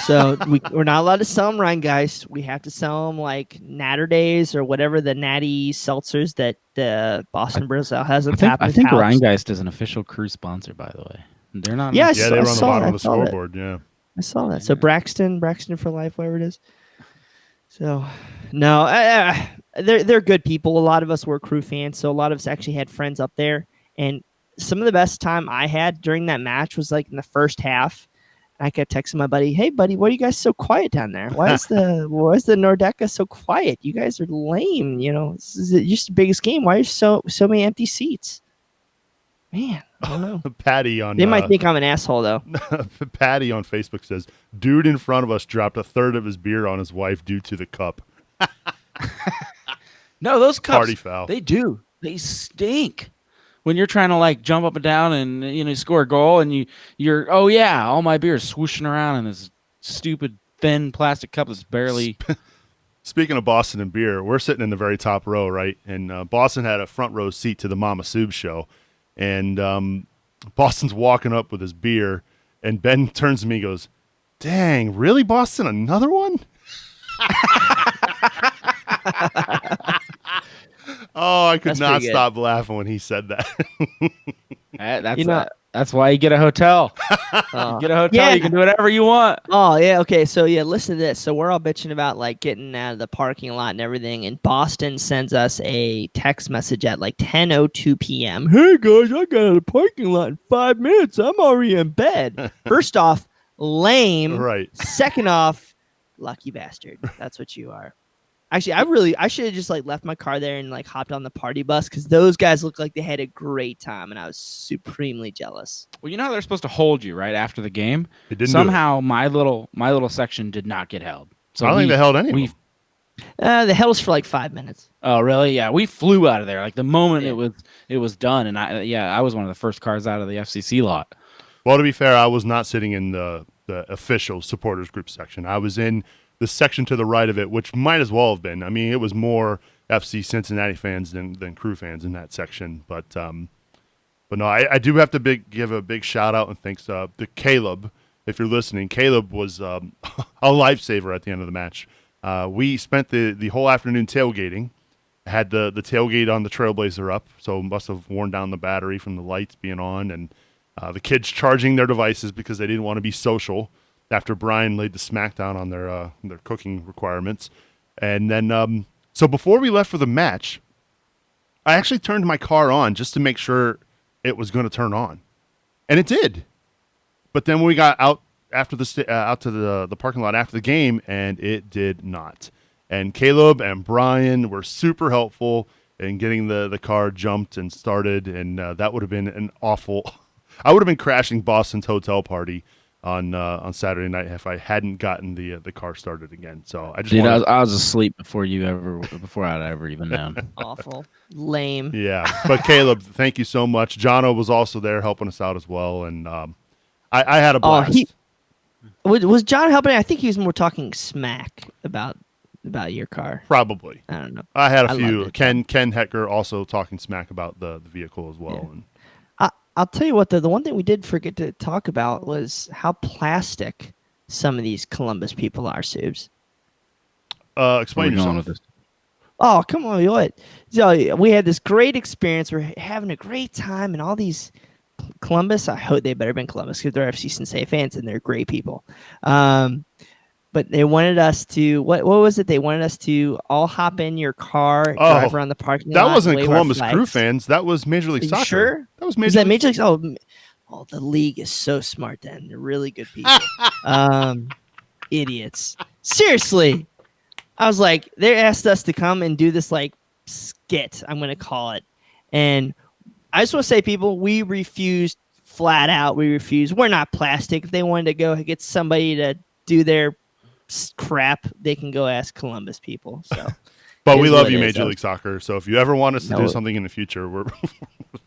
So we're not allowed to sell them Rheingeist. We have to sell them like Natterdays or whatever the natty seltzers that Boston Brazil has on tap. I think Rheingeist is an official crew sponsor, by the way. They're not. Yeah, they were on the bottom of the scoreboard. Yeah, I saw that. So Braxton for life, whatever it is. So no, they're good people. A lot of us were crew fans, so a lot of us actually had friends up there. And some of the best time I had during that match was like in the first half. I kept texting my buddy, "Hey, buddy, why are you guys so quiet down there? Why is the Nordeca so quiet? You guys are lame. This is just the biggest game. Why are so many empty seats?" Man, I don't know. Patty on They might think I'm an asshole, though. Patty on Facebook says, "Dude in front of us dropped a third of his beer on his wife due to the cup." No, those cups, Party foul. They do. They stink. When you're trying to like jump up and down and score a goal and you're oh yeah, all my beer is swooshing around in this stupid thin plastic cup that's barely. Speaking of Boston and beer, we're sitting in the very top row, right? And Boston had a front row seat to the Mama Sub show, and Boston's walking up with his beer, and Ben turns to me and goes, "Dang, really, Boston? Another one?" Oh, I could not stop laughing when he said that. That's why you get a hotel. You get a hotel, you can do whatever you want. Oh, yeah. Okay. So, yeah, listen to this. So, we're all bitching about like getting out of the parking lot and everything. And Boston sends us a text message at like 10:02 p.m. "Hey, guys, I got out of the parking lot in 5 minutes. I'm already in bed." First off, lame. Right. Second off, lucky bastard. That's what you are. Actually, I should have just like left my car there and like hopped on the party bus because those guys looked like they had a great time and I was supremely jealous. Well, you know how they're supposed to hold you right after the game. They didn't. Somehow my little section did not get held. So I don't think they held any. They held us for like 5 minutes. Oh, really? Yeah, we flew out of there like the moment it was done, and I was one of the first cars out of the FCC lot. Well, to be fair, I was not sitting in the official supporters group section. I was in the section to the right of it, which might as well have been. I mean, it was more FC Cincinnati fans than Crew fans in that section. But no, I do have to give a big shout out and thanks to Caleb, if you're listening. Caleb was a lifesaver at the end of the match. We spent the whole afternoon tailgating. Had the tailgate on the Trailblazer up, so must have worn down the battery from the lights being on, and the kids charging their devices because they didn't want to be social after Bryan laid the smackdown on their cooking requirements. And then, so before we left for the match, I actually turned my car on just to make sure it was going to turn on. And it did. But then we got out after out to the parking lot after the game, and it did not. And Caleb and Bryan were super helpful in getting the car jumped and started, and that would have been an awful – I would have been crashing Boston's hotel party on Saturday night if I hadn't gotten the car started again. So I was asleep before I'd ever even known. Awful, lame. Yeah, but Caleb, thank you so much. Jono was also there helping us out as well, and I had a blast. Was John helping? I think he was more talking smack about your car. Probably. I don't know. I had a few. Ken Hecker also talking smack about the vehicle as well. Yeah. And I'll tell you what, the one thing we did forget to talk about was how plastic some of these Columbus people are, Subs. Explain yourself. With this? Oh, come on, what? So we had this great experience. We're having a great time, and all these Columbus, I hope they better have been Columbus because they're FC Cincinnati fans and they're great people. But they wanted us to, what was it? They wanted us to all hop in your car and drive around the parking lot. That wasn't Columbus Crew fans. That was Major League Soccer. Sure? That was Major League. Oh, the league is so smart then. They're really good people. Idiots. Seriously. I was like, they asked us to come and do this like skit, I'm going to call it. And I just want to say, people, we refused flat out. We refused. We're not plastic. If they wanted to go get somebody to do their crap, they can go ask Columbus people. So, but we love you, Major League Soccer. So if you ever want us to do something in the future, we're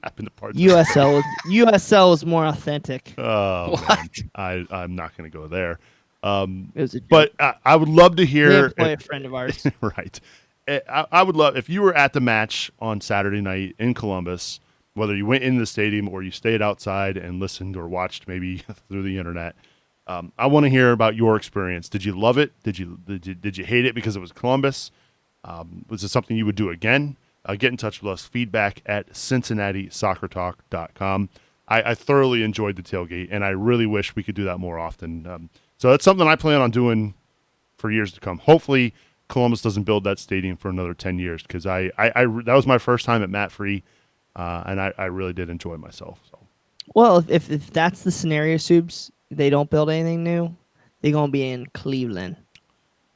happy to partner. USL is more authentic. Oh, what? I'm not going to go there. But I would love to hear a friend of ours. Right. I would love if you were at the match on Saturday night in Columbus, whether you went into the stadium or you stayed outside and listened or watched maybe through the internet. I want to hear about your experience. Did you love it? Did you hate it because it was Columbus? Was it something you would do again? Get in touch with us. Feedback at CincinnatiSoccerTalk.com. I thoroughly enjoyed the tailgate, and I really wish we could do that more often. So that's something I plan on doing for years to come. Hopefully, Columbus doesn't build that stadium for another 10 years because that was my first time at Mapfre, and I really did enjoy myself. So. Well, if that's the scenario, Subs, they don't build anything new, they're gonna be in Cleveland.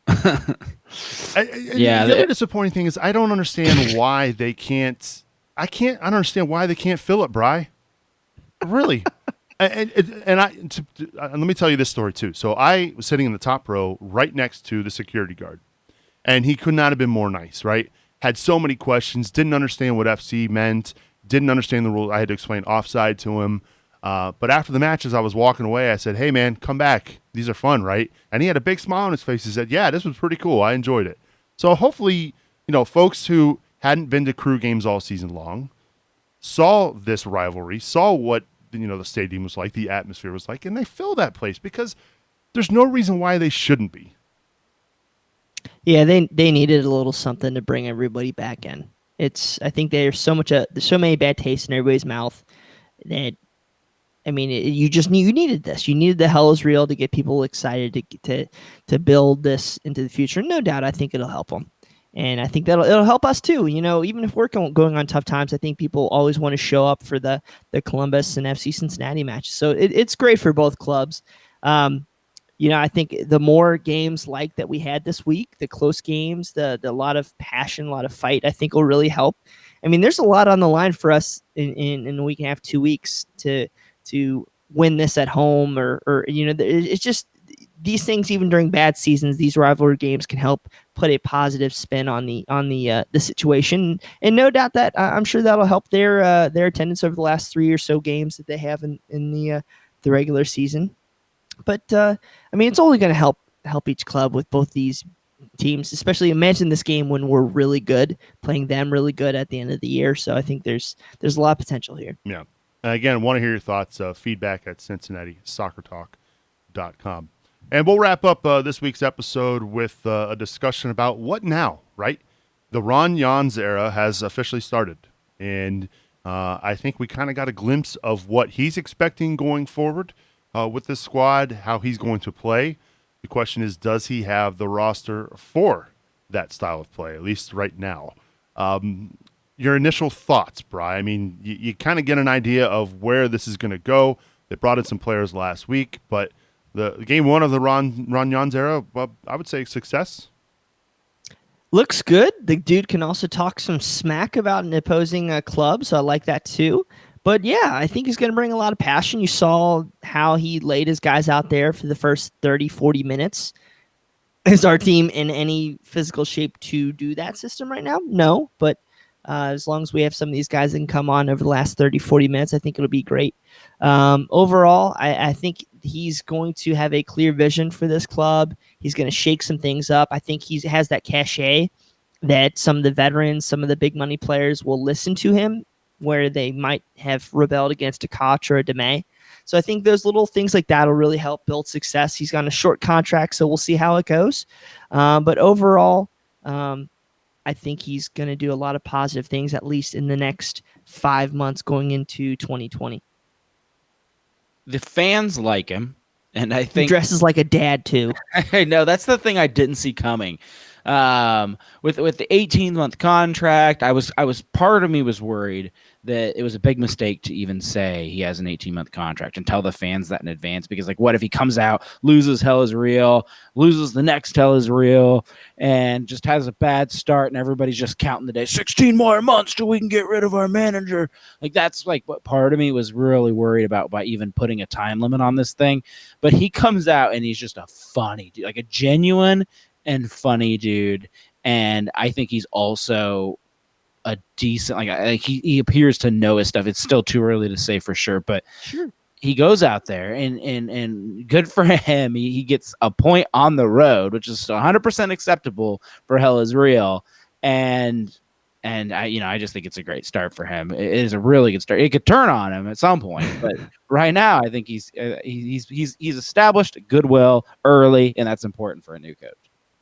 Yeah, The other disappointing thing is I don't understand why they can't. I don't understand why they can't fill it, Bry. Really. Let me tell you this story too. So I was sitting in the top row right next to the security guard, and he could not have been more nice, right? Had so many questions, didn't understand what FC meant, didn't understand the rules. I had to explain offside to him. But after the match, as I was walking away, I said, "Hey, man, come back. These are fun, right?" And he had a big smile on his face. He said, "Yeah, this was pretty cool. I enjoyed it." So hopefully, folks who hadn't been to crew games all season long saw this rivalry, saw what the stadium was like, the atmosphere was like, and they fill that place because there's no reason why they shouldn't be. Yeah, they needed a little something to bring everybody back in. I think there's so many bad tastes in everybody's mouth that you needed this. You needed the hell is real to get people excited to build this into the future. No doubt, I think it'll help them, and I think it'll help us too. Even if we're going on tough times, I think people always want to show up for the Columbus and FC Cincinnati matches. So it's great for both clubs. I think the more games like that we had this week, the close games, the lot of passion, a lot of fight, I think will really help. I mean, there's a lot on the line for us in a week and a half, 2 weeks to win this at home, or it's just these things. Even during bad seasons, these rivalry games can help put a positive spin on the situation, and no doubt that I'm sure that'll help their attendance over the last 3 or so games that they have in the regular season. But it's only going to help each club with both these teams, especially imagine this game when we're really good, playing them really good at the end of the year. So I think there's a lot of potential here. Yeah. Again, want to hear your thoughts, feedback at CincinnatiSoccerTalk.com. And we'll wrap up this week's episode with a discussion about what now, right? The Ron Jans era has officially started. And I think we kind of got a glimpse of what he's expecting going forward with this squad, how he's going to play. The question is, does he have the roster for that style of play, at least right now? Your initial thoughts, Bri. I mean, you kind of get an idea of where this is going to go. They brought in some players last week, but the game one of the Ron Jans era, well, I would say success. Looks good. The dude can also talk some smack about an opposing club, so I like that too. But yeah, I think he's going to bring a lot of passion. You saw how he laid his guys out there for the first 30, 40 minutes. Is our team in any physical shape to do that system right now? No, but as long as we have some of these guys that can come on over the last 30, 40 minutes, I think it'll be great. Overall, I think he's going to have a clear vision for this club. He's going to shake some things up. I think he has that cachet that some of the veterans, some of the big money players will listen to him, where they might have rebelled against a Koch or a DeMay. So I think those little things like that will really help build success. He's got a short contract, so we'll see how it goes. But overall, I think he's going to do a lot of positive things, at least in the next 5 months going into 2020. The fans like him, and I think he dresses like a dad too. I know that's the thing I didn't see coming. With the 18-month contract, I was part of me was worried that it was a big mistake to even say he has an 18-month contract and tell the fans that in advance, because like, what if he comes out, loses Hell is Real, loses the next Hell is Real, and just has a bad start and everybody's just counting the days, 16 more months till we can get rid of our manager. Like, that's like what part of me was really worried about by even putting a time limit on this thing. But he comes out and he's just a funny dude, like a genuine and funny dude. And I think he's also a decent, like he appears to know his stuff. It's still too early to say for sure, but sure, he goes out there and good for him. He gets a point on the road, which is 100% acceptable for Hell is Real. And I just think it's a great start for him. It is a really good start. It could turn on him at some point, but right now I think he's established goodwill early, and that's important for a new coach.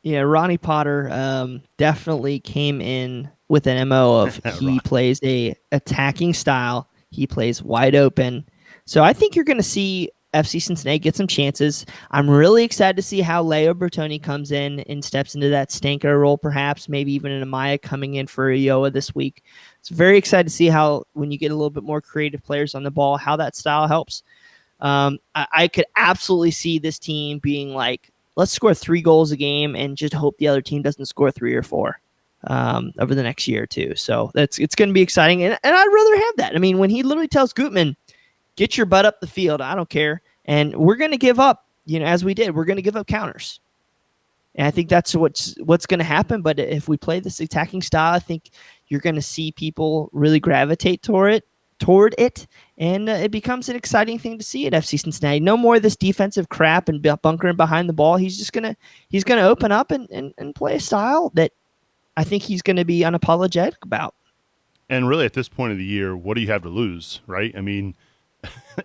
Yeah, Ronnie Potter definitely came in with an MO of he plays a attacking style. He plays wide open. So I think you're going to see FC Cincinnati get some chances. I'm really excited to see how Leo Bertoni comes in and steps into that Stanko role, perhaps, maybe even an Amaya coming in for Iowa this week. It's very excited to see how, when you get a little bit more creative players on the ball, how that style helps. I could absolutely see this team being like, let's score 3 goals a game and just hope the other team doesn't score 3 or 4 over the next year or two. So it's going to be exciting. And I'd rather have that. I mean, when he literally tells Gutman, get your butt up the field, I don't care. And we're going to give up, as we did, we're going to give up counters. And I think that's what's going to happen. But if we play this attacking style, I think you're going to see people really gravitate toward it, and it becomes an exciting thing to see at FC Cincinnati. No more of this defensive crap and bunkering behind the ball. He's gonna open up and play a style that I think he's going to be unapologetic about. And really, at this point of the year, what do you have to lose, right? I mean,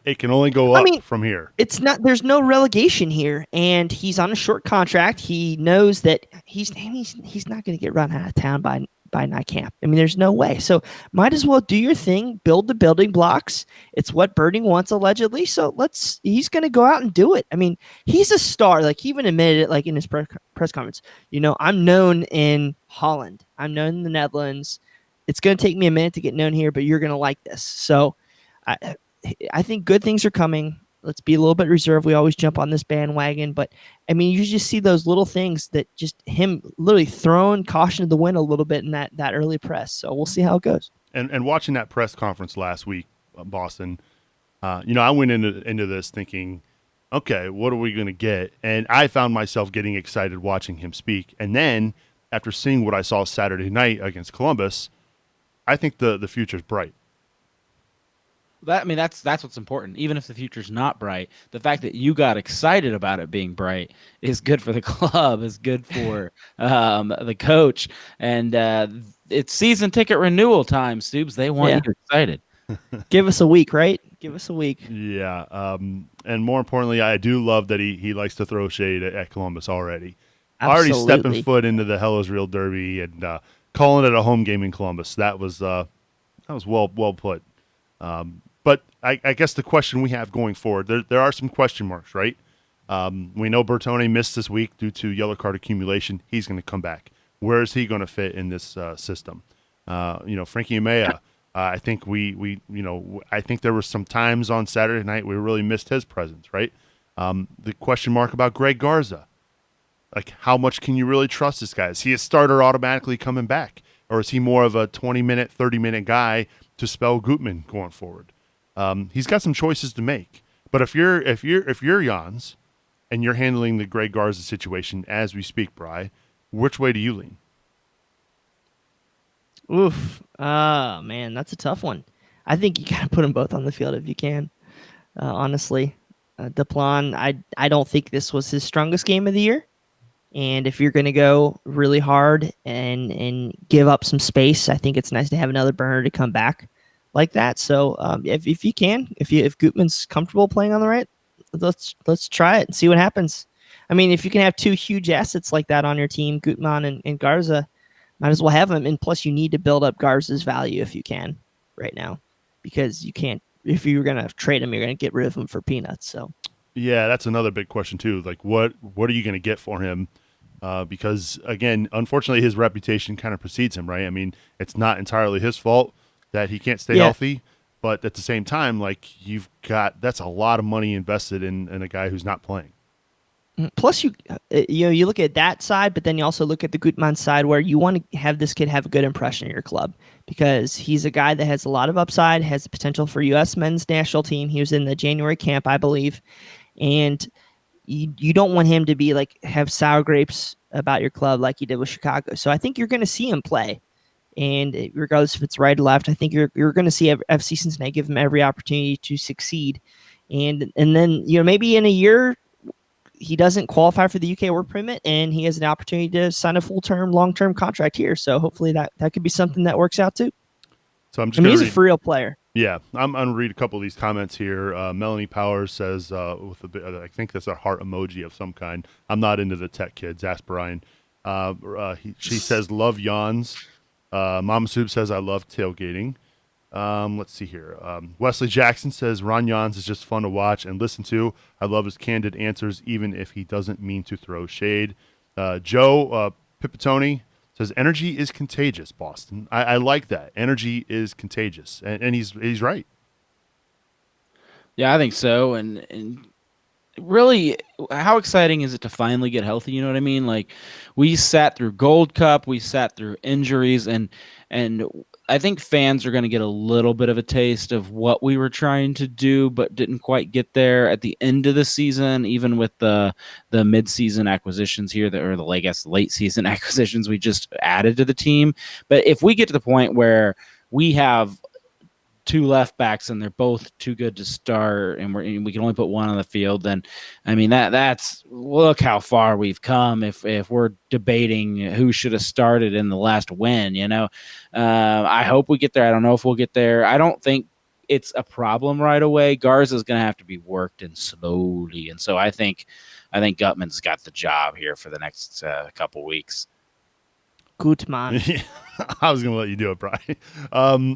it can only go up from here. It's not. There's no relegation here, and he's on a short contract. He knows that he's not going to get run out of town by night camp. I mean, there's no way. So might as well do your thing, build the building blocks. It's what Birding wants allegedly. So he's going to go out and do it. I mean, he's a star. Like, he even admitted it, like in his press conference, I'm known in Holland. I'm known in the Netherlands. It's going to take me a minute to get known here, but you're going to like this. So I think good things are coming. Let's be a little bit reserved. We always jump on this bandwagon, but I mean, you just see those little things that just him literally throwing caution to the wind a little bit in that early press. So we'll see how it goes. And watching that press conference last week, Boston, I went into this thinking, okay, what are we going to get? And I found myself getting excited watching him speak. And then after seeing what I saw Saturday night against Columbus, I think the future's bright. That's what's important. Even if the future's not bright, the fact that you got excited about it being bright is good for the club, is good for the coach, and it's season ticket renewal time, Stoops. They want you excited. Give us a week, right? Give us a week. Yeah, and more importantly, I do love that he likes to throw shade at Columbus already. Absolutely. Already stepping foot into the Hell is Real Derby and calling it a home game in Columbus. That was well put. But I guess the question we have going forward, there are some question marks, right? We know Bertone missed this week due to yellow card accumulation. He's going to come back. Where is he going to fit in this system? Frankie Amaya, I think I think there were some times on Saturday night we really missed his presence, right? The question mark about Greg Garza. Like, how much can you really trust this guy? Is he a starter automatically coming back? Or is he more of a 20-minute, 30-minute guy to spell Gutman going forward? He's got some choices to make. But if you're Jans and you're handling the Greg Garza situation as we speak, Bri, which way do you lean? Oof. Man, that's a tough one. I think you got to put them both on the field if you can. Honestly, Deplan, I don't think this was his strongest game of the year. And if you're going to go really hard and give up some space, I think it's nice to have another burner to come back like that. So if you can, if Gutman's comfortable playing on the right, let's try it and see what happens. I mean, if you can have 2 huge assets like that on your team, Gutman and Garza, might as well have them. And plus, you need to build up Garza's value if you can right now, because you can't. If you're going to trade him, you're going to get rid of him for peanuts. So. Yeah, that's another big question too. Like, what are you going to get for him? Because again, unfortunately, his reputation kind of precedes him, right? I mean, it's not entirely his fault that he can't stay healthy, but at the same time, like, that's a lot of money invested in a guy who's not playing. Plus, you look at that side, but then you also look at the Gutman side, where you want to have this kid have a good impression in your club, because he's a guy that has a lot of upside, has the potential for U.S. men's national team. He was in the January camp, I believe, and you don't want him to be like have sour grapes about your club like he did with Chicago. So I think you're going to see him play, and regardless if it's right or left, I think you're going to see FC Cincinnati give him every opportunity to succeed, and then maybe in a year he doesn't qualify for the UK work permit and he has an opportunity to sign a full-term, long-term contract here. So hopefully that could be something that works out too. So he's a for real player. Yeah, I'm going to read a couple of these comments here. Melanie Powers says, with a bit, I think that's a heart emoji of some kind. I'm not into the tech kids. Ask Bryan. She says, love yawns. Mama Soup says, I love tailgating. Let's see here. Wesley Jackson says, Ron Jans is just fun to watch and listen to. I love his candid answers, even if he doesn't mean to throw shade. Joe Pipitoni says, energy is contagious, Boston. I like that. Energy is contagious. And he's right. Yeah, I think so. And really, how exciting is it to finally get healthy? You know what I mean? Like, we sat through Gold Cup, we sat through injuries, and I think fans are going to get a little bit of a taste of what we were trying to do, but didn't quite get there at the end of the season. Even with the mid-season acquisitions here, or the, I guess, late season acquisitions we just added to the team. But if we get to the point where we have two left backs and they're both too good to start and we can only put one on the field, then I mean that's look how far we've come if we're debating who should have started in the last win, I hope we get there. I don't know if we'll get there. I don't think it's a problem right away. Garza is going to have to be worked in slowly, and so I think Gutman's got the job here for the next couple weeks. Gutman. I was going to let you do it, Bryan.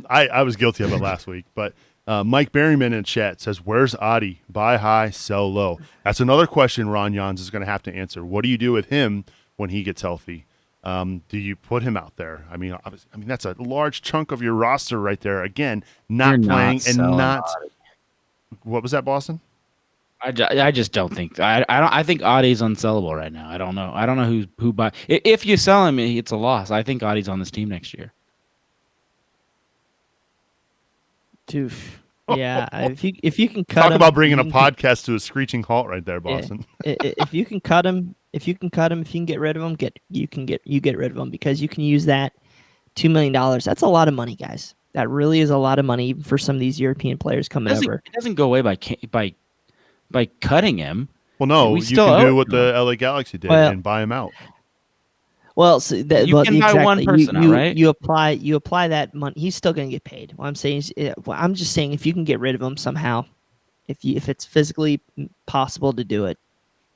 I was guilty of it last week, but Mike Berryman in chat says, "Where's Adi? Buy high, sell low." That's another question Ron Jans is going to have to answer. What do you do with him when he gets healthy? Do you put him out there? I mean, that's a large chunk of your roster right there. Again, not You're playing not and not. Adi. What was that, Boston? I just don't think I think Adi's unsellable right now. I don't know who buy if you sell him, it's a loss. I think Adi's on this team next year. Dude. Yeah, if you can cut Talk him, about bringing a podcast to a screeching halt right there, Boston. Yeah. If you can cut him, if you can get rid of him, get rid of him, because you can use that $2 million. That's a lot of money, guys. That really is a lot of money for some of these European players coming over. It doesn't go away by cutting him. Well, no, We you still can owe do it what to him. the LA Galaxy did Well- and buy him out. Well, so that, You well, can buy exactly. one person out, right? You apply that money. He's still going to get paid. What I'm saying is, I'm just saying, if you can get rid of him somehow, if it's physically possible to do it,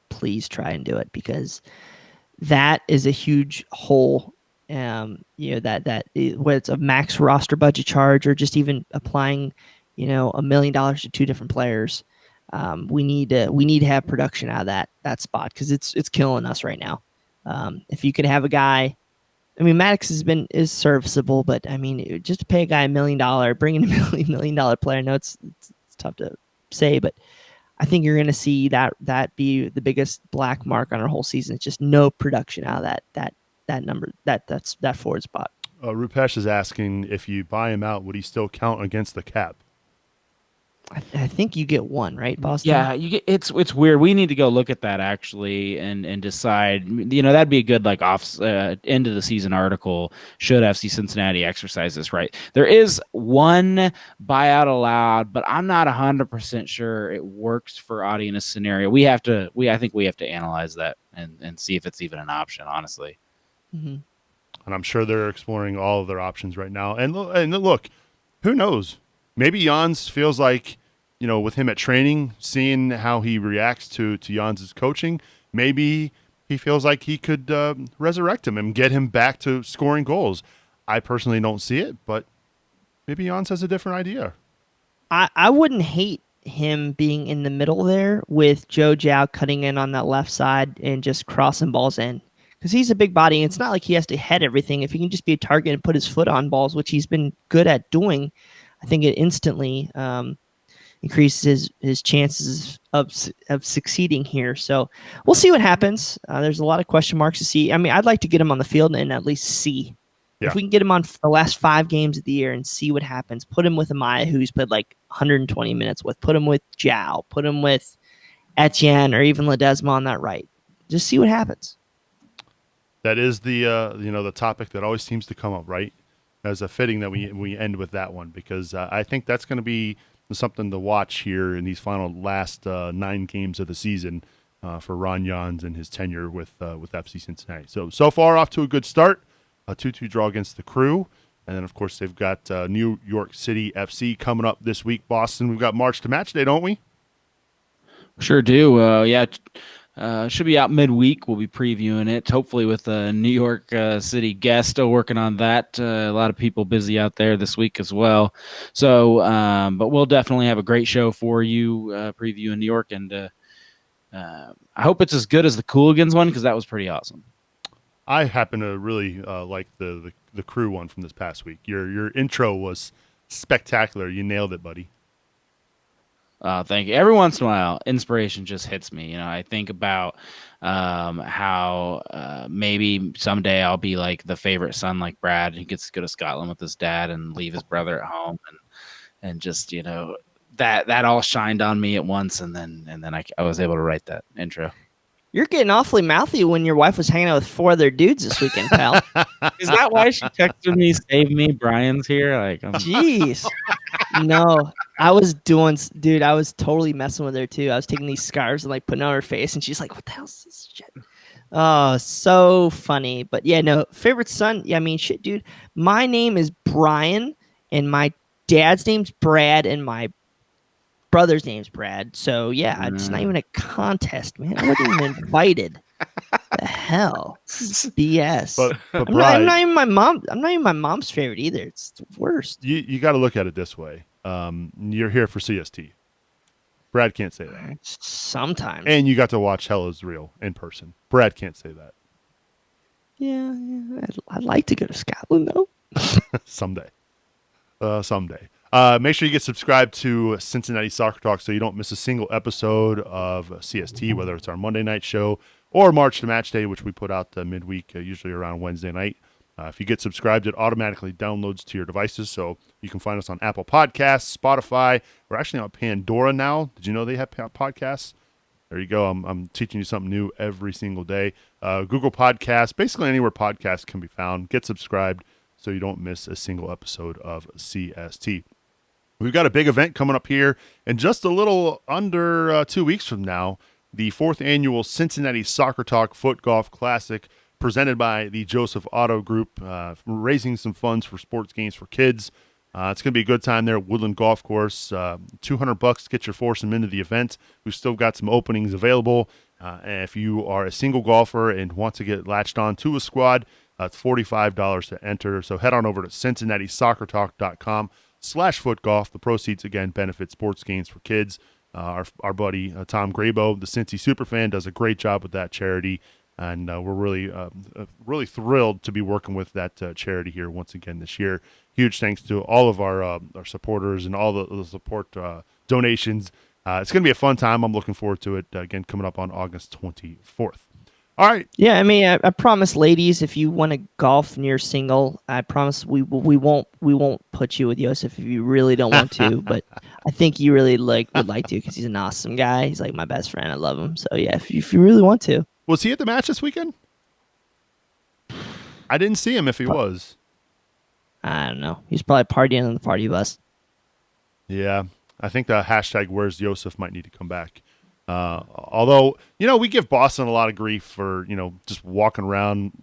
please try and do it, because that is a huge hole. Whether it's a max roster budget charge or just even applying, $1 million to two different players. We need to have production out of that spot, because it's killing us right now. If you could have a guy, I mean, Maddox is serviceable, but I mean, just to pay a guy $1 million, bring in a million dollar player. I know it's tough to say, but I think you're going to see that be the biggest black mark on our whole season. It's just no production out of that number, that forward spot. Rupesh is asking, if you buy him out, would he still count against the cap? I think you get one, right, Boston? Yeah, it's weird. We need to go look at that actually and decide. That'd be a good end of the season article. Should FC Cincinnati exercise this right? There is one buyout allowed, but I'm not 100% sure it works for Adi in a scenario. I think we have to analyze that and see if it's even an option. Honestly. Mm-hmm. And I'm sure they're exploring all of their options right now. And look, who knows? Maybe Jans feels like, with him at training, seeing how he reacts to Jans' coaching, maybe he feels like he could resurrect him and get him back to scoring goals. I personally don't see it, but maybe Jans has a different idea. I wouldn't hate him being in the middle there with Joe Zhao cutting in on that left side and just crossing balls in, because he's a big body. And it's not like he has to head everything. If he can just be a target and put his foot on balls, which he's been good at doing, I think it instantly increases his chances of succeeding here. So we'll see what happens. There's a lot of question marks to see. I mean, I'd like to get him on the field and at least see. Yeah. If we can get him on the last 5 games of the year and see what happens, put him with Amaya, who he's played like 120 minutes with, put him with Zhao, put him with Etienne or even Ledesma on that right. Just see what happens. That is the topic that always seems to come up, right? As a fitting that we end with that one, because I think that's going to be something to watch here in these final last 9 games of the season for Ron Jans and his tenure with FC Cincinnati. So far off to a good start, a 2-2 draw against the Crew, and then of course they've got New York City FC coming up this week. Boston, we've got March to match day, don't we? Sure do. Should be out midweek. We'll be previewing it, hopefully with a New York City guest. Still working on that. A lot of people busy out there this week as well. So, but we'll definitely have a great show for you previewing New York, and I hope it's as good as the Cooligans one, because that was pretty awesome. I happen to really like the Crew one from this past week. Your intro was spectacular. You nailed it, buddy. Thank you. Every once in a while, inspiration just hits me. I think about how maybe someday I'll be like the favorite son, like Brad. He gets to go to Scotland with his dad and leave his brother at home, and just that all shined on me at once, and then I was able to write that intro. You're getting awfully mouthy when your wife was hanging out with 4 other dudes this weekend, pal. Is that why she texted me, "Save me, Brian's here"? Jeez. No, I was totally messing with her too. I was taking these scarves and like putting on her face, and she's like, "What the hell is this shit?" Oh, so funny. But yeah, no, favorite son. Yeah, I mean, shit, dude. My name is Bryan, and my dad's name's Brad, and my brother's name's Brad. So yeah, it's not even a contest, man. I wasn't even invited. The hell, this is BS. But I'm not even my mom. I'm not even my mom's favorite either. It's the worst. You got to look at it this way. You're here for CST. Brad can't say that. Sometimes. And you got to watch Hell is Real in person. Brad can't say that. Yeah. I'd like to go to Scotland though. Someday. Make sure you get subscribed to Cincinnati Soccer Talk so you don't miss a single episode of CST, whether it's our Monday night show or March to Match Day, which we put out midweek, usually around Wednesday night. If you get subscribed, it automatically downloads to your devices, so you can find us on Apple Podcasts, Spotify. We're actually on Pandora now. Did you know they have podcasts? There you go. I'm teaching you something new every single day. Google Podcasts, basically anywhere podcasts can be found. Get subscribed so you don't miss a single episode of CST. We've got a big event coming up here in just a little under 2 weeks from now, the 4th annual Cincinnati Soccer Talk Foot Golf Classic, presented by the Joseph Auto Group, raising some funds for sports games for kids. It's going to be a good time there at Woodland Golf Course. $200 to get your foursome into the event. We've still got some openings available. And if you are a single golfer and want to get latched on to a squad, it's $45 to enter. So head on over to CincinnatiSoccerTalk.com/footgolf. The proceeds, again, benefit sports games for kids. Our buddy Tom Grabo, the Cincy superfan, does a great job with that charity. And we're really thrilled to be working with that charity here once again this year. Huge thanks to all of our supporters and all the support donations. It's going to be a fun time. I'm looking forward to it. Again, coming up on August 24th. All right. Yeah, I mean, I promise, ladies, if you want to golf and you're single, I promise we won't put you with Joseph if you really don't want to. But I think you really would like to because he's an awesome guy. He's like my best friend. I love him. So yeah, if you really want to. Was he at the match this weekend? I didn't see him if he was. I don't know. He's probably partying on the party bus. Yeah, I think the hashtag Where's Joseph might need to come back. Although, we give Boston a lot of grief for, just walking around,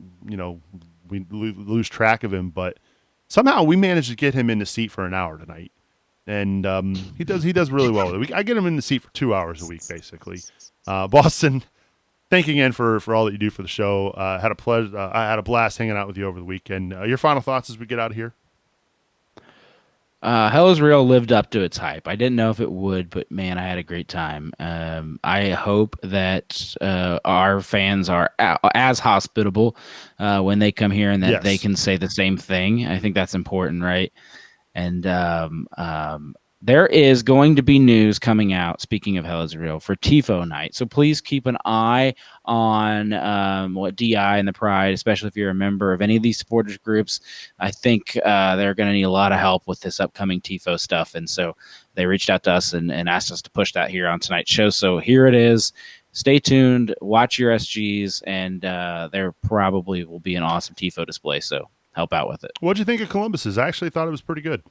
we lose track of him, but somehow we managed to get him in the seat for an hour tonight. And he does really well with it. I get him in the seat for 2 hours a week, basically. Boston, thank you again for all that you do for the show. Had a pleasure. I had a blast hanging out with you over the weekend. Your final thoughts as we get out of here? Hell is Real lived up to its hype. I didn't know if it would, but man, I had a great time. I hope that our fans are as hospitable when they come here and that they can say the same thing. I think that's important, right? And there is going to be news coming out, speaking of Hell is Real, for TIFO night. So please keep an eye on what DI and the Pride, especially if you're a member of any of these supporters groups. I think they're going to need a lot of help with this upcoming TIFO stuff. And so they reached out to us and asked us to push that here on tonight's show. So here it is. Stay tuned. Watch your SGs. And there probably will be an awesome TIFO display. So help out with it. What'd you think of Columbus's? I actually thought it was pretty good.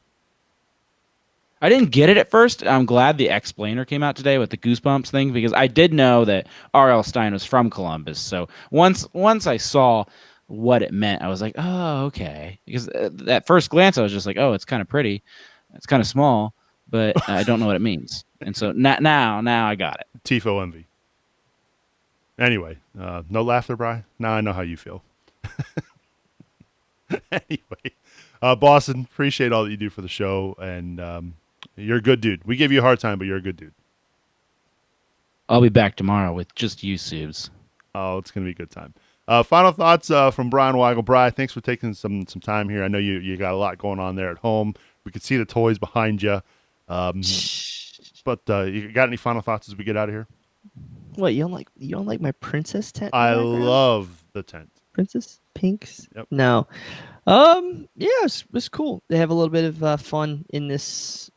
I didn't get it at first. I'm glad the explainer came out today with the Goosebumps thing because I did know that R.L. Stein was from Columbus. So once I saw what it meant, I was like, oh, okay. Because at first glance, I was just like, oh, it's kind of pretty. It's kind of small, but I don't know what it means. And so now I got it. TIFO envy. Anyway, no laughter, Bryan. Now I know how you feel. Anyway, Boston, appreciate all that you do for the show. And you're a good dude. We give you a hard time, but you're a good dude. I'll be back tomorrow with just you, Subs. Oh, it's going to be a good time. Final thoughts from Brian Weigel. Brian, thanks for taking some time here. I know you got a lot going on there at home. We could see the toys behind you. But you got any final thoughts as we get out of here? What, you don't like my princess tent? In I the background? love the tent. Princess Pinks. Yep. No. Yeah, it's cool. They have a little bit of fun in this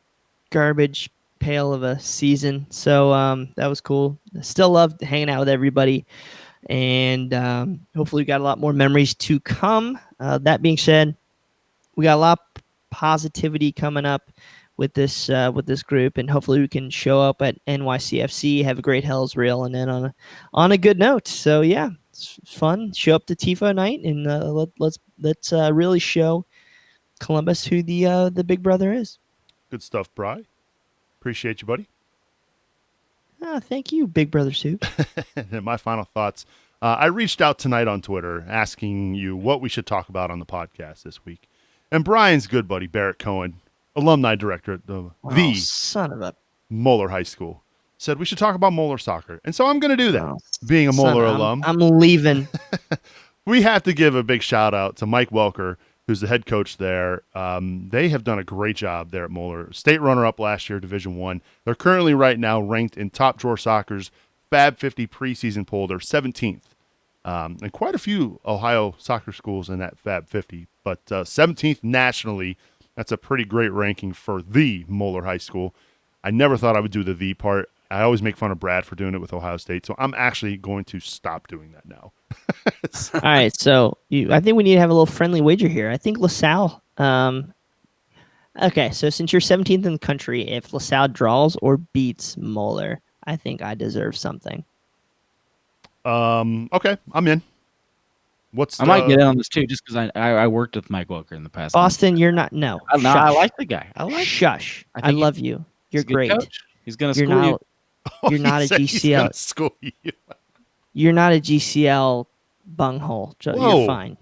garbage pail of a season. So that was cool. Still loved hanging out with everybody, and hopefully we got a lot more memories to come. That being said, we got a lot of positivity coming up with this group, and hopefully we can show up at NYCFC, have a great Hell's Reel, and then on a good note. So yeah, it's fun. Show up to Tifo night, and let's really show Columbus who the big brother is. Good stuff, Bri. Appreciate you, buddy. Thank you, Big Brother Soup. And my final thoughts. I reached out tonight on Twitter asking you what we should talk about on the podcast this week. And Brian's good buddy, Barrett Cohen, alumni director at the son of a Moeller High School, said we should talk about Moeller soccer. And so I'm going to do that, Oh, being a Moeller son, alum. I'm leaving. We have to give a big shout out to Mike Welker, who's the head coach there. They have done a great job there at Moeller. State runner-up last year, Division I. They're currently right now ranked in Top Drawer Soccer's Fab 50 preseason poll. They're 17th. And quite a few Ohio soccer schools in that Fab 50, but 17th nationally. That's a pretty great ranking for the Moeller High School. I never thought I would do the part. I always make fun of Brad for doing it with Ohio State, so I'm actually going to stop doing that now. All right, so I think we need to have a little friendly wager here. I think LaSalle. Okay, so since you're 17th in the country, if LaSalle draws or beats Moeller, I think I deserve something. Okay, I'm in. I might get in on this too, just because I worked with Mike Welker in the past. Boston, you're not. No, I like the guy. Shush. I love you. You're great. Coach. He's going to school you. You're not a GCL. School you. You're not a GCL bunghole. You're fine.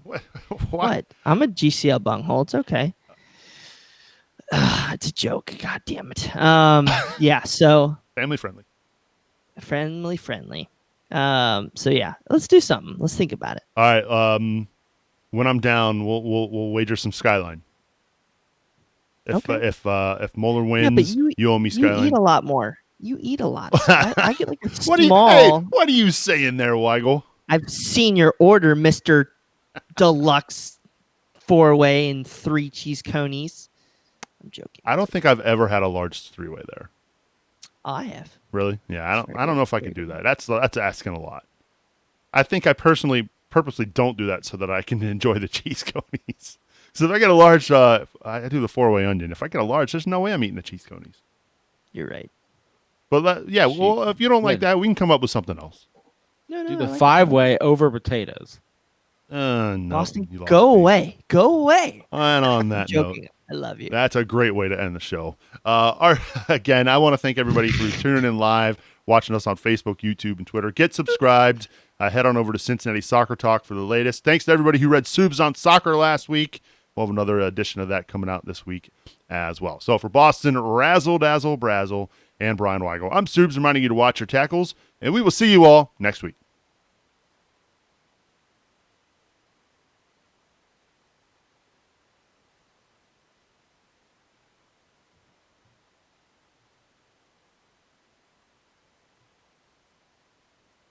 What? I'm a GCL bunghole. It's okay. It's a joke. God damn it. Yeah. So family friendly. Friendly. So yeah, let's do something. Let's think about it. All right. When I'm down, we'll wager some Skyline. If Moeller wins, you owe me Skyline. You eat a lot more. You eat a lot. So I get like a what small. What are you saying there, Weigel? I've seen your order, Mr. Deluxe 4-way and 3 cheese conies. I'm joking. I don't think I've ever had a large 3-way there. I have. Really? Yeah, I don't know if I can do that. That's asking a lot. I think I purposely don't do that so that I can enjoy the cheese conies. So if I get a large, I do the 4-way onion. If I get a large, there's no way I'm eating the cheese conies. You're right. But yeah, well, if you don't like that, we can come up with something else. No, do the 5-way over potatoes. No, Boston, go away. And on that note, I love you. That's a great way to end the show. Again, I want to thank everybody for tuning in live, watching us on Facebook, YouTube, and Twitter. Get subscribed. Head on over to Cincinnati Soccer Talk for the latest. Thanks to everybody who read Subs on Soccer last week. We'll have another edition of that coming out this week as well. So for Boston, Razzle Dazzle Brazzle, and Brian Weigel, I'm Subs reminding you to watch your tackles, and we will see you all next week.